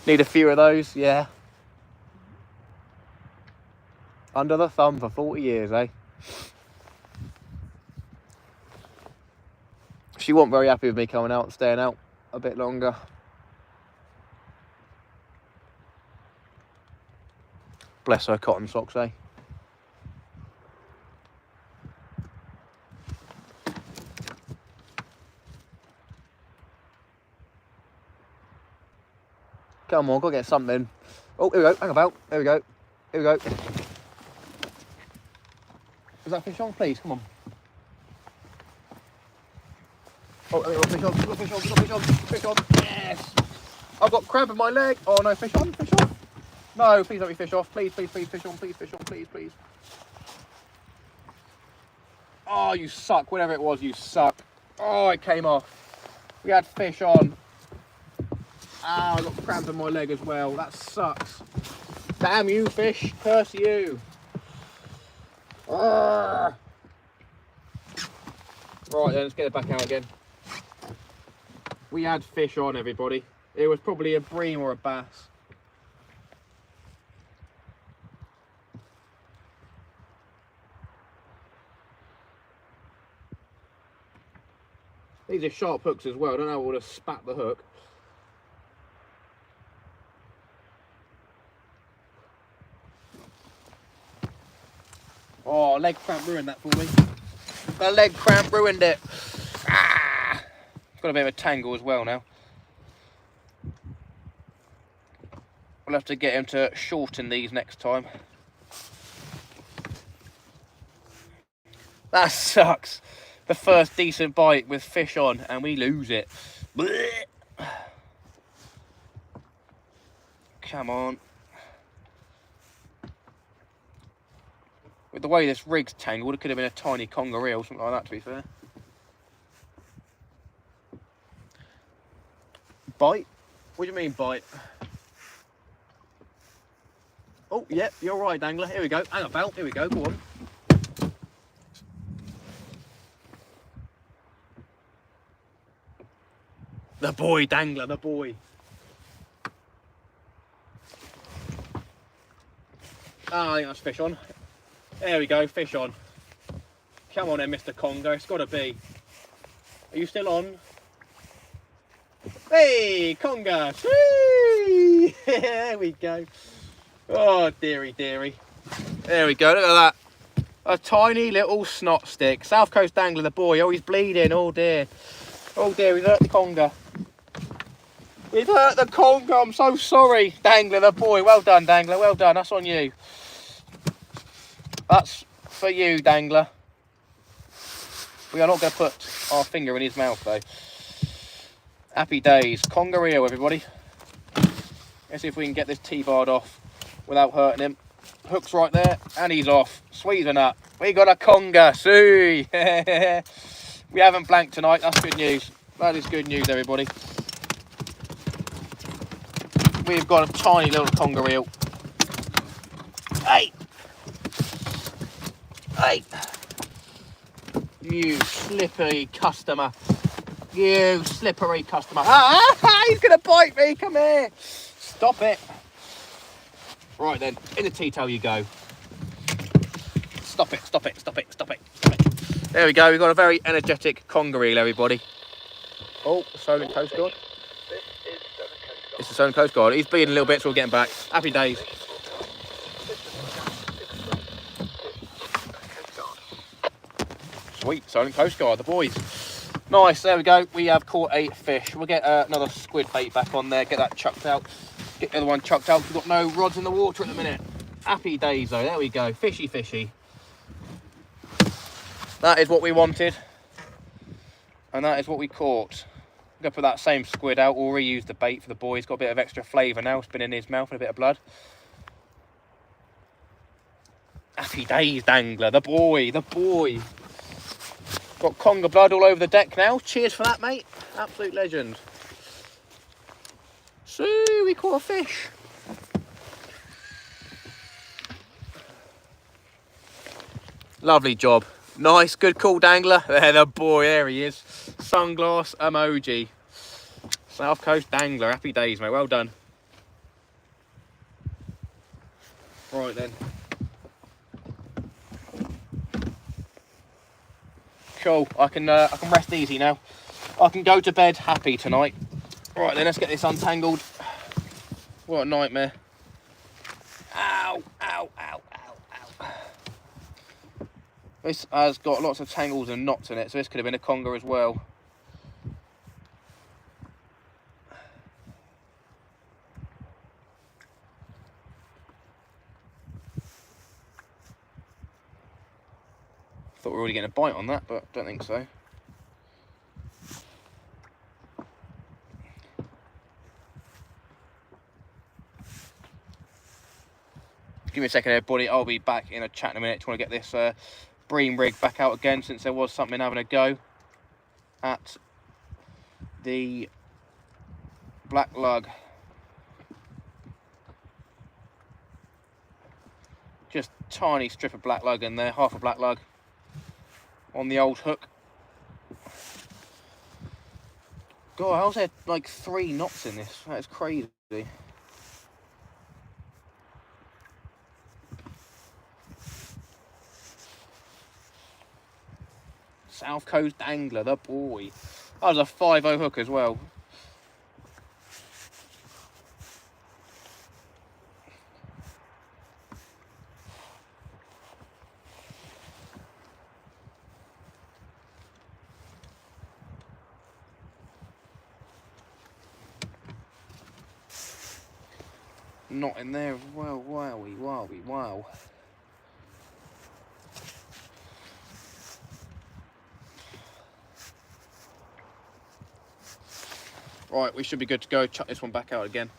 Need a few of those, yeah. Under the thumb for 40 years, eh? She wasn't very happy with me coming out and staying out a bit longer. Bless her cotton socks, eh? Come on, gotta get something. Oh, here we go, hang about. There we go. Here we go. Is that fish on? Please, come on. Oh, I got fish on, fish on. Yes! I've got crab in my leg. Oh no, fish on. No, please let me fish off. Please, fish on, please. Oh, you suck, whatever it was, you suck. Oh, it came off. We had fish on. Ah, I got crabs on my leg as well. That sucks. Damn you, fish. Curse you. Arrgh. Right then, let's get it back out again. We had fish on, everybody. It was probably a bream or a bass. These are sharp hooks as well. I don't know, I would have spat the hook. Oh, leg cramp ruined that for me. The leg cramp ruined it. Ah! Got a bit of a tangle as well now. We'll have to get him to shorten these next time. That sucks. The first decent bite with fish on and we lose it. Blech. Come on. With the way this rig's tangled, it could have been a tiny conger reel, something like that, to be fair. Bite? What do you mean, bite? Oh, yep, you're right, Dangler. Here we go. Hang about. Here we go. Go on. The boy, Dangler, the boy. Ah, I think that's fish on. There we go, fish on. Come on then, Mr. Conger, it's got to be. Are you still on? Hey, Conger! Whee! There we go. Oh, dearie. There we go, look at that. A tiny little snot stick. South Coast Dangler, the boy. Oh, he's bleeding, oh dear. Oh dear, we've hurt the Conger. We've hurt the Conger, I'm so sorry. Dangler, the boy. Well done, Dangler, well done. That's on you. That's for you, Dangler. We are not going to put our finger in his mouth, though. Happy days. Conger reel, everybody. Let's see if we can get this T-barred off without hurting him. Hook's right there, and he's off. Sweet as a nut. We got a Conger. See. We haven't blanked tonight. That's good news. That is good news, everybody. We've got a tiny little Conger reel. Hey! Hey! You slippery customer. You slippery customer. Ah! He's going to bite me. Come here. Stop it. Right then, in the T-tail you go. Stop it. There we go. We've got a very energetic Conger reel, everybody. Oh, Solent Coast Guard. It's the Solent Coast Guard. He's bleeding a little bit, so we'll get him back. Happy days. Sweet, Solent Coast Guard, the boys. Nice, there we go. We have caught a fish. We'll get another squid bait back on there, get that chucked out. Get the other one chucked out. We've got no rods in the water at the minute. Happy days, though. There we go. Fishy. That is what we wanted. And that is what we caught. I'm going to put that same squid out. We'll reuse the bait for the boys. Got a bit of extra flavour now. It's been in his mouth and a bit of blood. Happy days, Dangler. The boy. Got Conger blood all over the deck now. Cheers for that, mate. Absolute legend. So, we caught a fish. Lovely job. Nice, good call, dangler. There, the boy, there he is. Sunglass emoji. South Coast dangler, happy days, mate. Well done. Right then. Cool. I can rest easy now. I can go to bed happy tonight. Right then, let's get this untangled. What a nightmare. Ow, ow, ow, ow, ow. This has got lots of tangles and knots in it, so this could have been a conger as well. Thought we were already getting a bite on that, but don't think so. Give me a second there, buddy. I'll be back in a chat in a minute. Just want to get this bream rig back out again, since there was something having a go at the black lug. Just tiny strip of black lug in there, half a black lug on the old hook. God, how's there like 3 knots in this? That is crazy. South Coast Angler, the boy. That was a 5.0 hook as well. Not in there as well. Wowie, wowie, wow. Right, we should be good to go. Chuck this one back out again.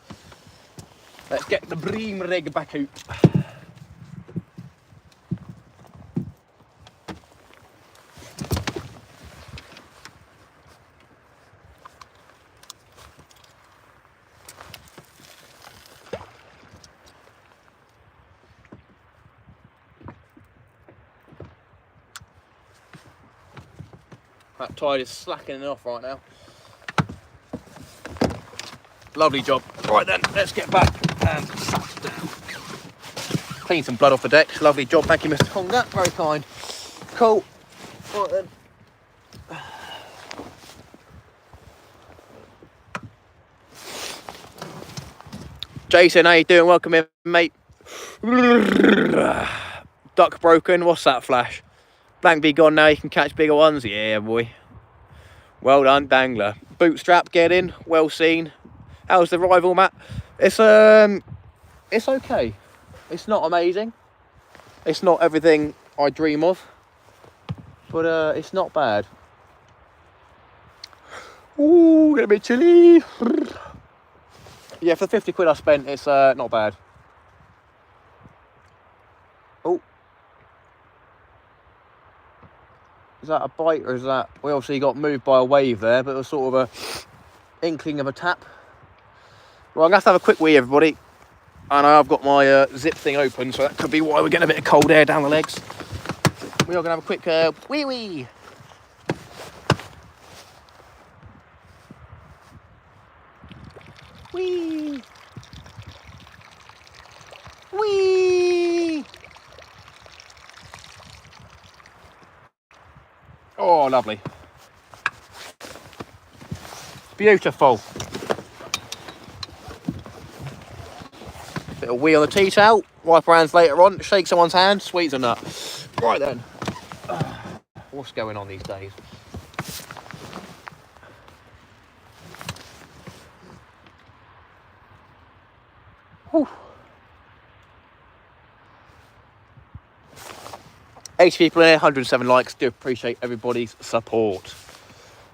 Let's get the bream rig back out. That tide is slackening off right now. Lovely job. Right then, let's get back and sat down. Clean some blood off the deck. Lovely job. Thank you, Mr. Conger. Very kind. Cool. Right then. Jason, how you doing? Welcome in, mate. Duck broken. What's that, Flash? Blank be gone now. You can catch bigger ones. Yeah, boy. Well done, dangler. Bootstrap, get in. Well seen. How's the rival, Matt? It's okay. It's not amazing. It's not everything I dream of, but it's not bad. Ooh, get a bit chilly. Yeah, for the 50 quid I spent, it's not bad. Oh, is that a bite or is that? We obviously got moved by a wave there, but it was sort of a inkling of a tap. Well, I'm gonna have to have a quick wee, everybody. And I've got my zip thing open, so that could be why we're getting a bit of cold air down the legs. We are gonna have a quick wee wee. Wee. Wee. Oh, lovely. Beautiful. Bit of wee on the tea towel. Wipe our hands later on. Shake someone's hand. Sweet as a nut. Right then. What's going on these days? Whew. 80 people in here, 107 likes. Do appreciate everybody's support.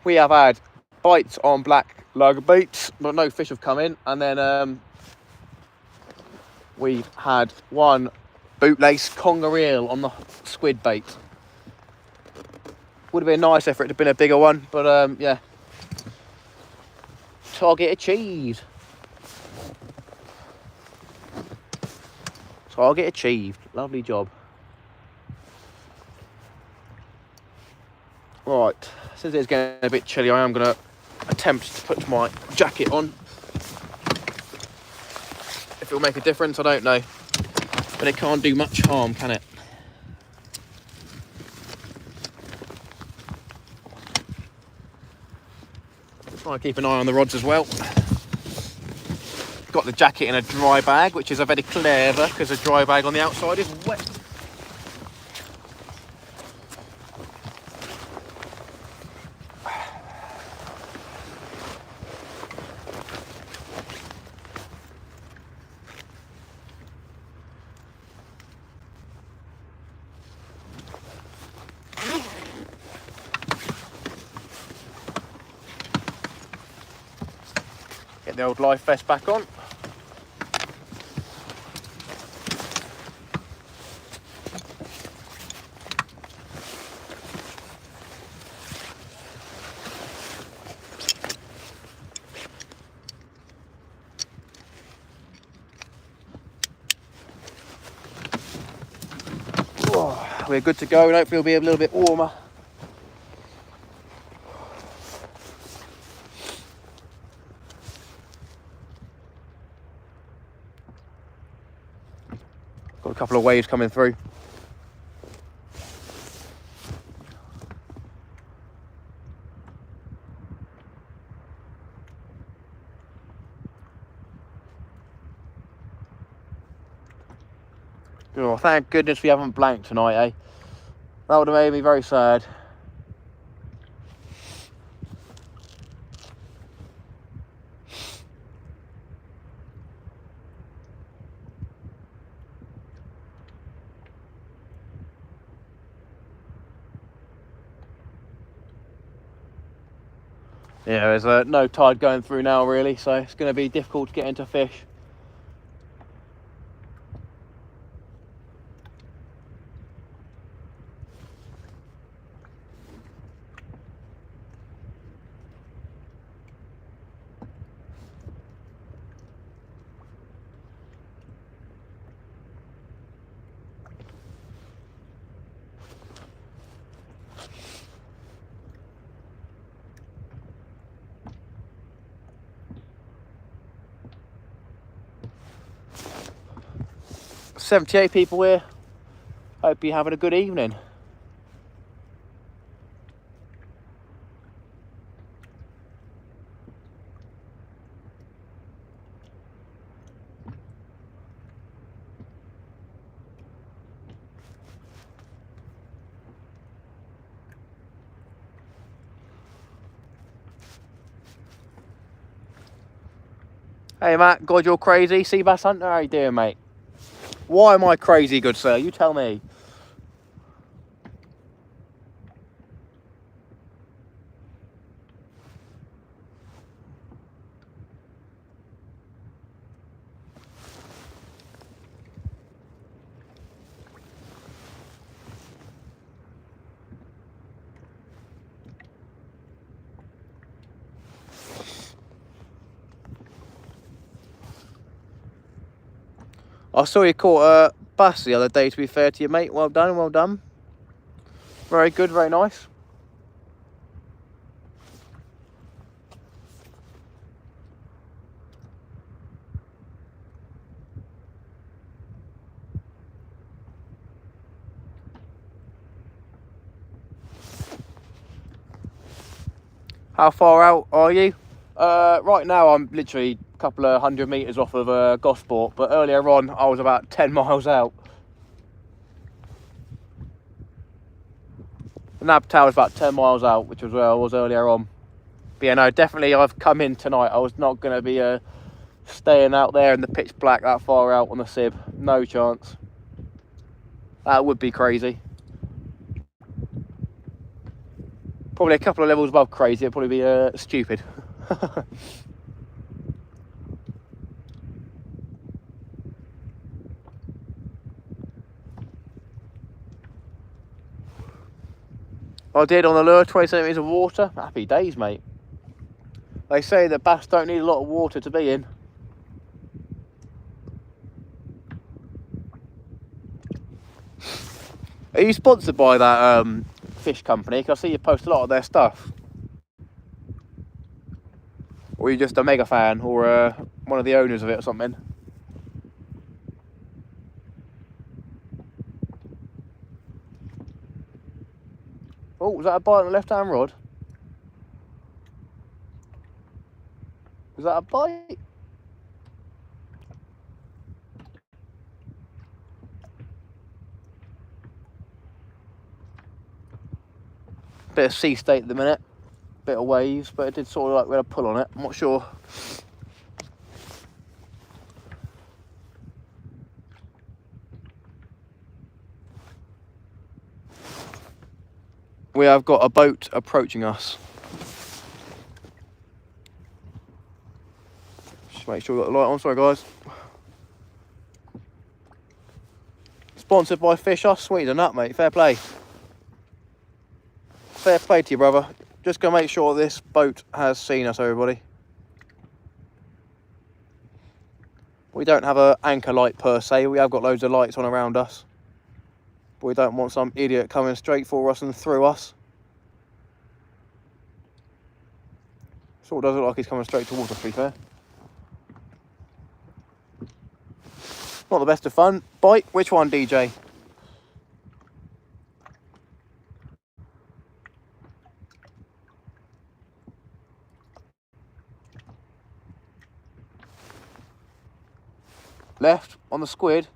We have had bites on black lug baits, but no fish have come in. And then we've had one bootlace conger eel on the squid bait. Would have been nice if it had been a bigger one, but yeah. Target achieved. Target achieved. Lovely job. Right, since it's getting a bit chilly, I am going to attempt to put my jacket on. If it'll make a difference, I don't know. But it can't do much harm, can it? Try and keep an eye on the rods as well. Got the jacket in a dry bag, which is a very clever, because a dry bag on the outside is wet. Get the old life vest back on. Oh, we're good to go, and hopefully it'll be a little bit warmer. Got a couple of waves coming through. Oh, thank goodness we haven't blanked tonight, eh? That would have made me very sad. Yeah, there's no tide going through now really, so it's going to be difficult to get into fish. "78 people here. Hope you're having a good evening." Hey Matt, God you're crazy. Sea bass hunter, how you doing, mate? Why am I crazy, good sir? You tell me. I saw you caught a bass the other day, to be fair to you, mate. Well done, well done. Very good, very nice. How far out are you? Right now I'm literally a couple of 100 metres off of Gosport, but earlier on I was about 10 miles out. The Nab Tower was about 10 miles out, which was where I was earlier on. But yeah, no, definitely I've come in tonight. I was not going to be staying out there in the pitch black that far out on the Sib. No chance. That would be crazy. Probably a couple of levels above crazy. It'd probably be stupid. I did on the lure, 20 centimetres of water. Happy days, mate. They say that bass don't need a lot of water to be in. Are you sponsored by that fish company? Because I see you post a lot of their stuff. Or are you just a mega fan, or one of the owners of it or something? Oh, was that a bite on the left-hand rod? Was that a bite? Bit of sea state at the minute. Bit of waves, but it did sort of like we had a pull on it. I'm not sure. We have got a boat approaching us. Just make sure we've got the light on. Sorry, guys. Sponsored by Fish Us. Sweet than that, mate. Fair play. Fair play to you, brother. Just gonna make sure this boat has seen us, everybody. We don't have an anchor light per se. We have got loads of lights on around us. But we don't want some idiot coming straight for us and through us. Sort of does look like he's coming straight towards us, to be fair. Not the best of fun. Bite. Which one, DJ? Left on the squid.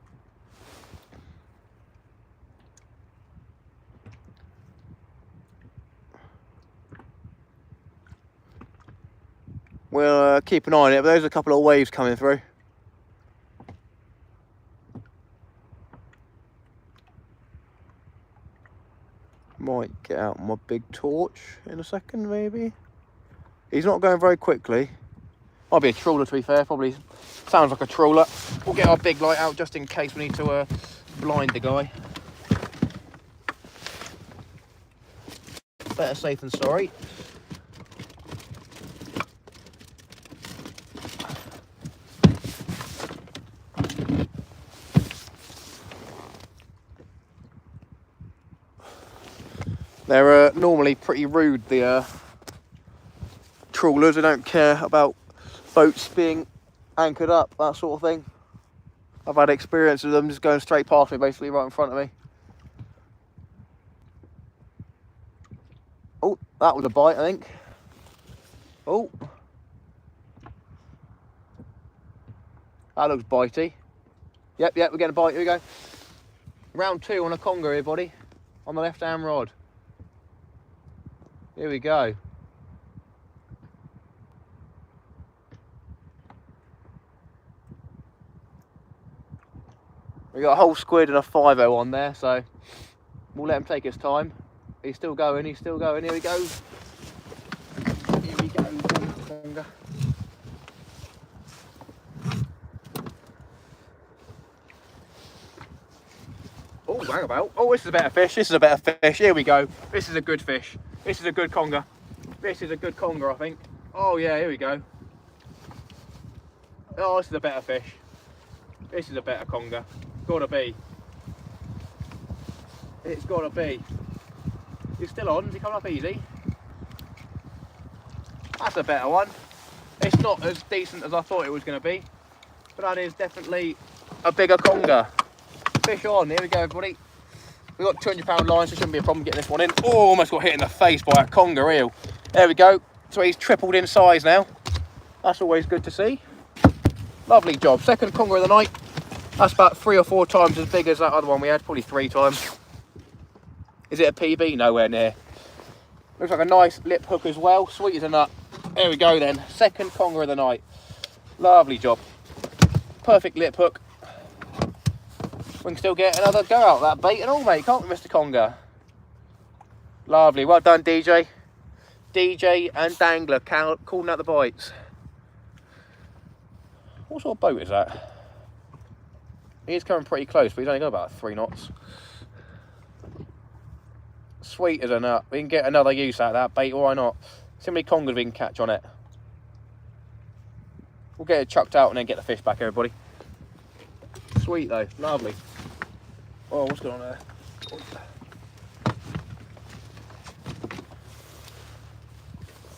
We'll keep an eye on it, but there's a couple of waves coming through. Might get out my big torch in a second, maybe. He's not going very quickly. Might be a trawler, to be fair. Probably sounds like a trawler. We'll get our big light out just in case we need to blind the guy. Better safe than sorry. They're normally pretty rude, the trawlers. They don't care about boats being anchored up, that sort of thing. I've had experience of them just going straight past me, basically right in front of me. Oh, that was a bite, I think. Oh, that looks bitey. Yep, we're getting a bite. Here we go. Round 2 on a conger here, buddy, on the left-hand rod. Here we go. We got a whole squid and a 5-0 on there, so we'll let him take his time. He's still going, he's still going. Here we go. Here we go, conger. Oh, hang about. Oh, this is a better fish. This is a better fish. Here we go. This is a good fish. This is a good conger. This is a good conger, I think. Oh, yeah, here we go. Oh, this is a better fish. This is a better conger. Gotta be. It's gotta be. He's still on. Is he coming up easy? That's a better one. It's not as decent as I thought it was going to be, but that is definitely a bigger conger. Fish on. Here we go, everybody. We've got 200-pound line, so it shouldn't be a problem getting this one in. Oh, almost got hit in the face by a conger eel. There we go. So he's tripled in size now. That's always good to see. Lovely job. Second conger of the night. That's about 3 or 4 times as big as that other one we had, probably 3 times. Is it a PB? Nowhere near. Looks like a nice lip hook as well. Sweet as a nut. There we go then. Second conger of the night. Lovely job. Perfect lip hook. We can still get another go out of that bait and all, mate, can't we, Mr. Conger? Lovely. Well done, DJ. DJ and Dangler calling out the bites. What sort of boat is that? He is coming pretty close, but he's only got about 3 knots. Sweet as a nut. We can get another use out of that bait, or why not? See how many congers we can catch on it. We'll get it chucked out and then get the fish back, everybody. Sweet though, lovely. Oh, what's going on there?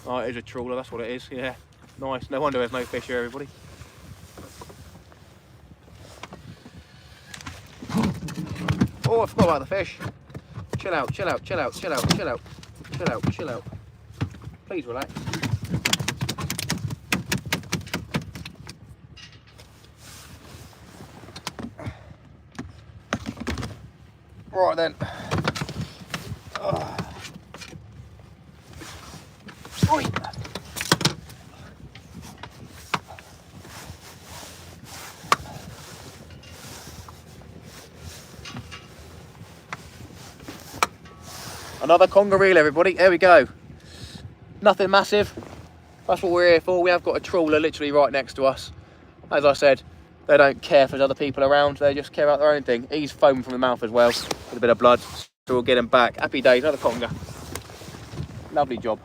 Oh, it is a trawler, that's what it is, yeah. Nice, no wonder there's no fish here, everybody. Oh, I forgot about the fish. Chill out, chill out, chill out, chill out, chill out, chill out, chill out. Please relax. Right then. Oi. Another conger reel, everybody. There we go. Nothing massive. That's what we're here for. We have got a trawler literally right next to us. As I said, they don't care if there's other people around. They just care about their own thing. He's foaming from the mouth as well, with a bit of blood. So we'll get him back. Happy days. Another conger. Lovely job.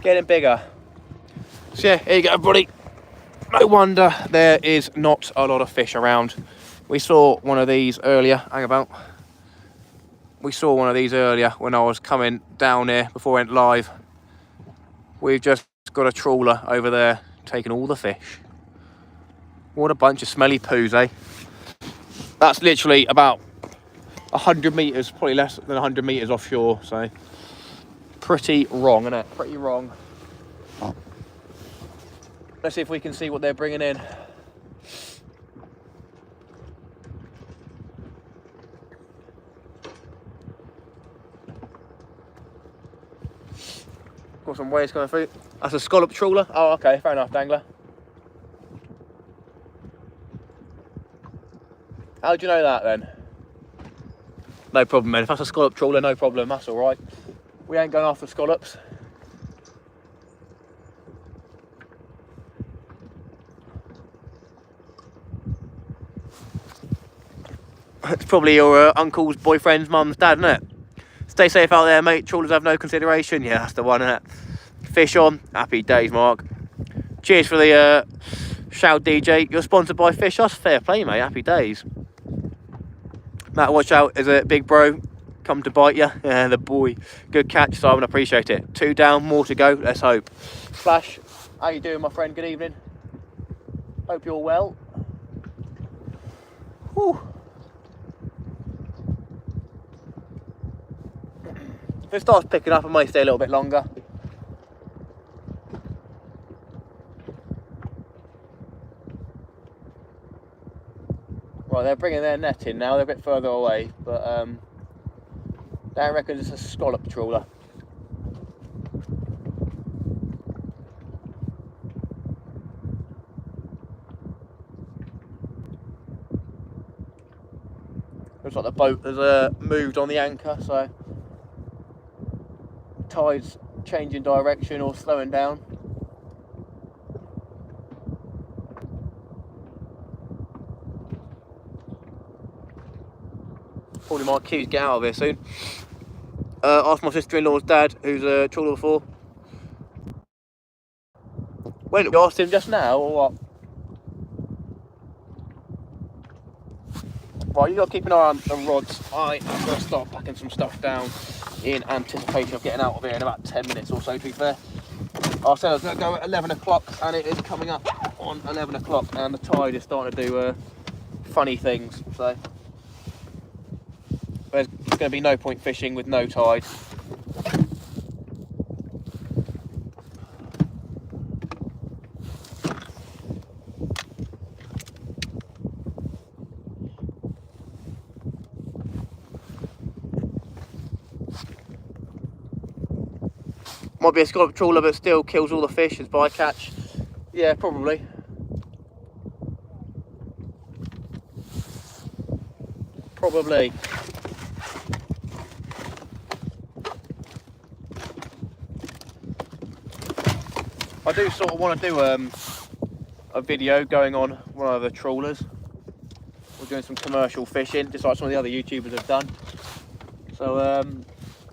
Getting bigger. So yeah, here you go, everybody. No wonder there is not a lot of fish around. We saw one of these earlier. Hang about. We saw one of these earlier when I was coming down here before I went live. We've just got a trawler over there taking all the fish. What a bunch of smelly poos, eh? That's literally about 100 metres, probably less than 100 metres offshore, so pretty wrong, isn't it? Pretty wrong. Let's see if we can see what they're bringing in. Got some waves coming through. That's a scallop trawler. Oh, okay, fair enough, dangler. How do you know that then? No problem, man. If that's a scallop trawler, no problem. That's all right. We ain't going after scallops. It's probably your uncle's boyfriend's mum's dad, isn't it? Stay safe out there, mate. Trawlers have no consideration. Yeah, that's the one, isn't it? Fish on. Happy days, Mark. Cheers for the shout, DJ. You're sponsored by Fish Us. Fair play, mate. Happy days. Matt, watch out. There's a big bro come to bite you. Yeah, the boy. Good catch, Simon. Appreciate it. 2 down, more to go. Let's hope. Flash, how you doing, my friend? Good evening. Hope you're well. Whew. If it starts picking up, I might stay a little bit longer. Right, they're bringing their net in now. They're a bit further away, but they reckon it's a scallop trawler. Looks like the boat has moved on the anchor, so tide's changing direction or slowing down. Probably might keep get out of here soon. Asked my sister-in-law's dad, who's a trawler before. When you asked him just now, or what? Right, you got to keep an eye on the rods. I am going to start packing some stuff down in anticipation of getting out of here in about 10 minutes or so, to be fair. I said I was going to go at 11 o'clock, and it is coming up on 11 o'clock, and the tide is starting to do funny things, so there's going to be no point fishing with no tide. Might be a scallop trawler, but still kills all the fish as bycatch. Yeah, probably. Probably. I do sort of want to do a video going on one of the trawlers. We're doing some commercial fishing, just like some of the other YouTubers have done. So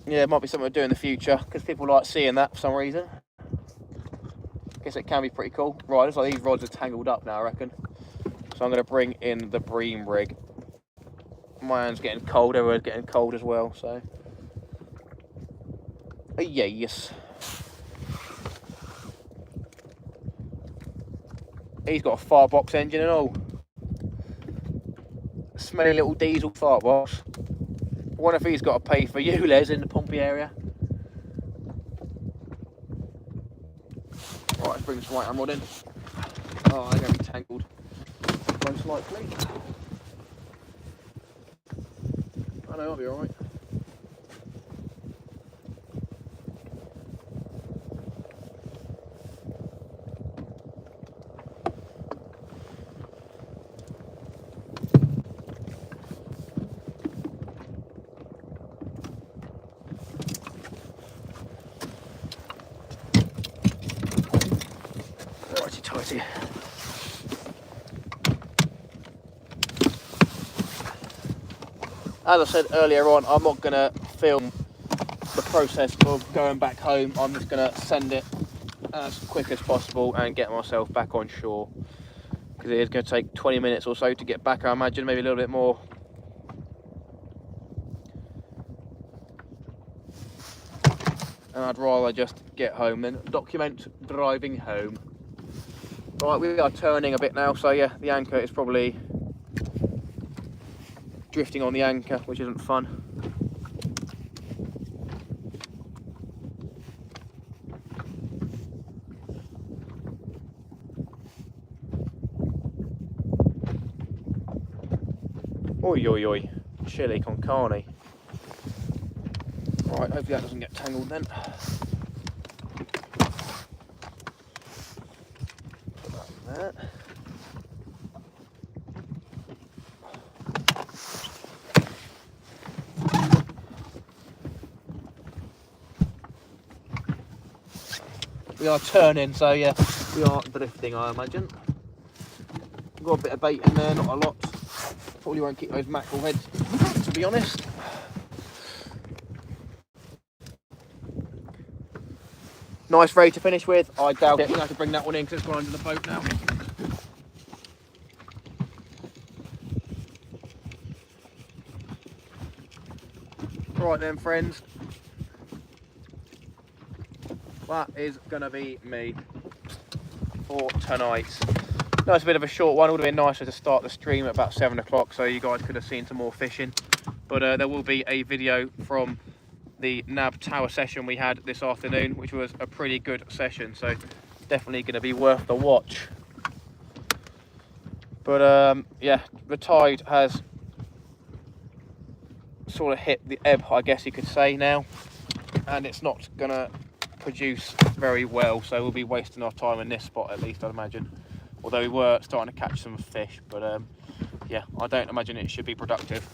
yeah, it might be something to do in the future because people like seeing that for some reason. I guess it can be pretty cool. Right, looks like these rods are tangled up now, I reckon. So I'm going to bring in the bream rig. My hand's getting cold, everyone's getting cold as well, so Yes. He's got a firebox engine and all. Smelly little diesel firebox. I wonder if he's got to pay for you, Les, in the Pompey area. Right, let's bring this white rod in. Oh, they're going to be tangled, most likely. I know, I'll be alright. Righty tighty. As I said earlier on, I'm not going to film the process of going back home. I'm just going to send it as quick as possible and get myself back on shore, because it is going to take 20 minutes or so to get back, I imagine, maybe a little bit more. And I'd rather just get home than document driving home. Right, we are turning a bit now, so yeah, the anchor is probably drifting on the anchor, which isn't fun. Oi, oi, oi. Chili con carne. Right, hopefully that doesn't get tangled then. Put that in there. We are turning, so yeah, we are drifting, I imagine. We've got a bit of bait in there, not a lot. Probably won't keep those mackerel heads, to be honest. Nice ray to finish with. I doubt it. I'm going to have to bring that one in because it's gone under the boat now. Right then, friends. That is going to be me for tonight. No, it's a bit of a short one. It would have been nicer to start the stream at about 7 o'clock so you guys could have seen some more fishing. But there will be a video from the NAB tower session we had this afternoon, which was a pretty good session. So definitely going to be worth the watch. But yeah, the tide has sort of hit the ebb, I guess you could say now. And it's not going to produce very well. So we'll be wasting our time in this spot, at least, I'd imagine. Although we were starting to catch some fish, but yeah, I don't imagine it should be productive.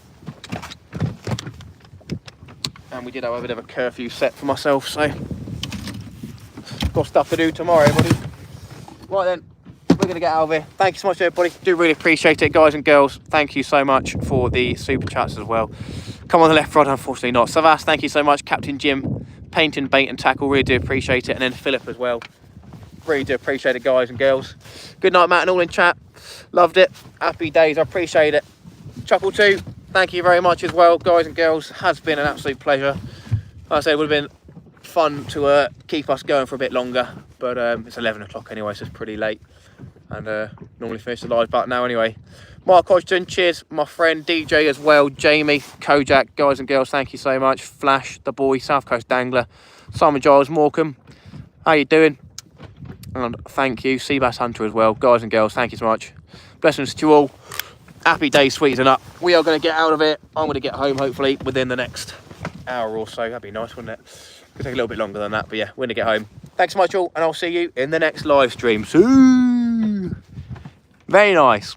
And we did have a bit of a curfew set for myself, so got stuff to do tomorrow, everybody. Right then, we're going to get out of here. Thank you so much, everybody. Do really appreciate it, guys and girls. Thank you so much for the super chats as well. Come on the left rod, unfortunately not. Savas, thank you so much. Captain Jim, Painting, Bait and Tackle, really do appreciate it. And then Philip as well. Really do appreciate it, guys and girls. Good night, Matt, and all in chat. Loved it. Happy days. I appreciate it. Chuckle 2, thank you very much as well, guys and girls. Has been an absolute pleasure. Like I said, it would have been fun to keep us going for a bit longer, but it's 11 o'clock anyway, so it's pretty late. And normally finish the live back now anyway. Mark Hodgson, cheers. My friend DJ as well. Jamie, Kojak, guys and girls, thank you so much. Flash, the boy, South Coast Dangler. Simon Giles, Morecambe, how you doing? And thank you, Seabass Hunter as well. Guys and girls, thank you so much. Blessings to you all. Happy days, sweets and up. We are going to get out of it. I'm going to get home, hopefully, within the next hour or so. That'd be nice, wouldn't it? Could take a little bit longer than that, but yeah, we're going to get home. Thanks so much all, and I'll see you in the next live stream soon. Very nice.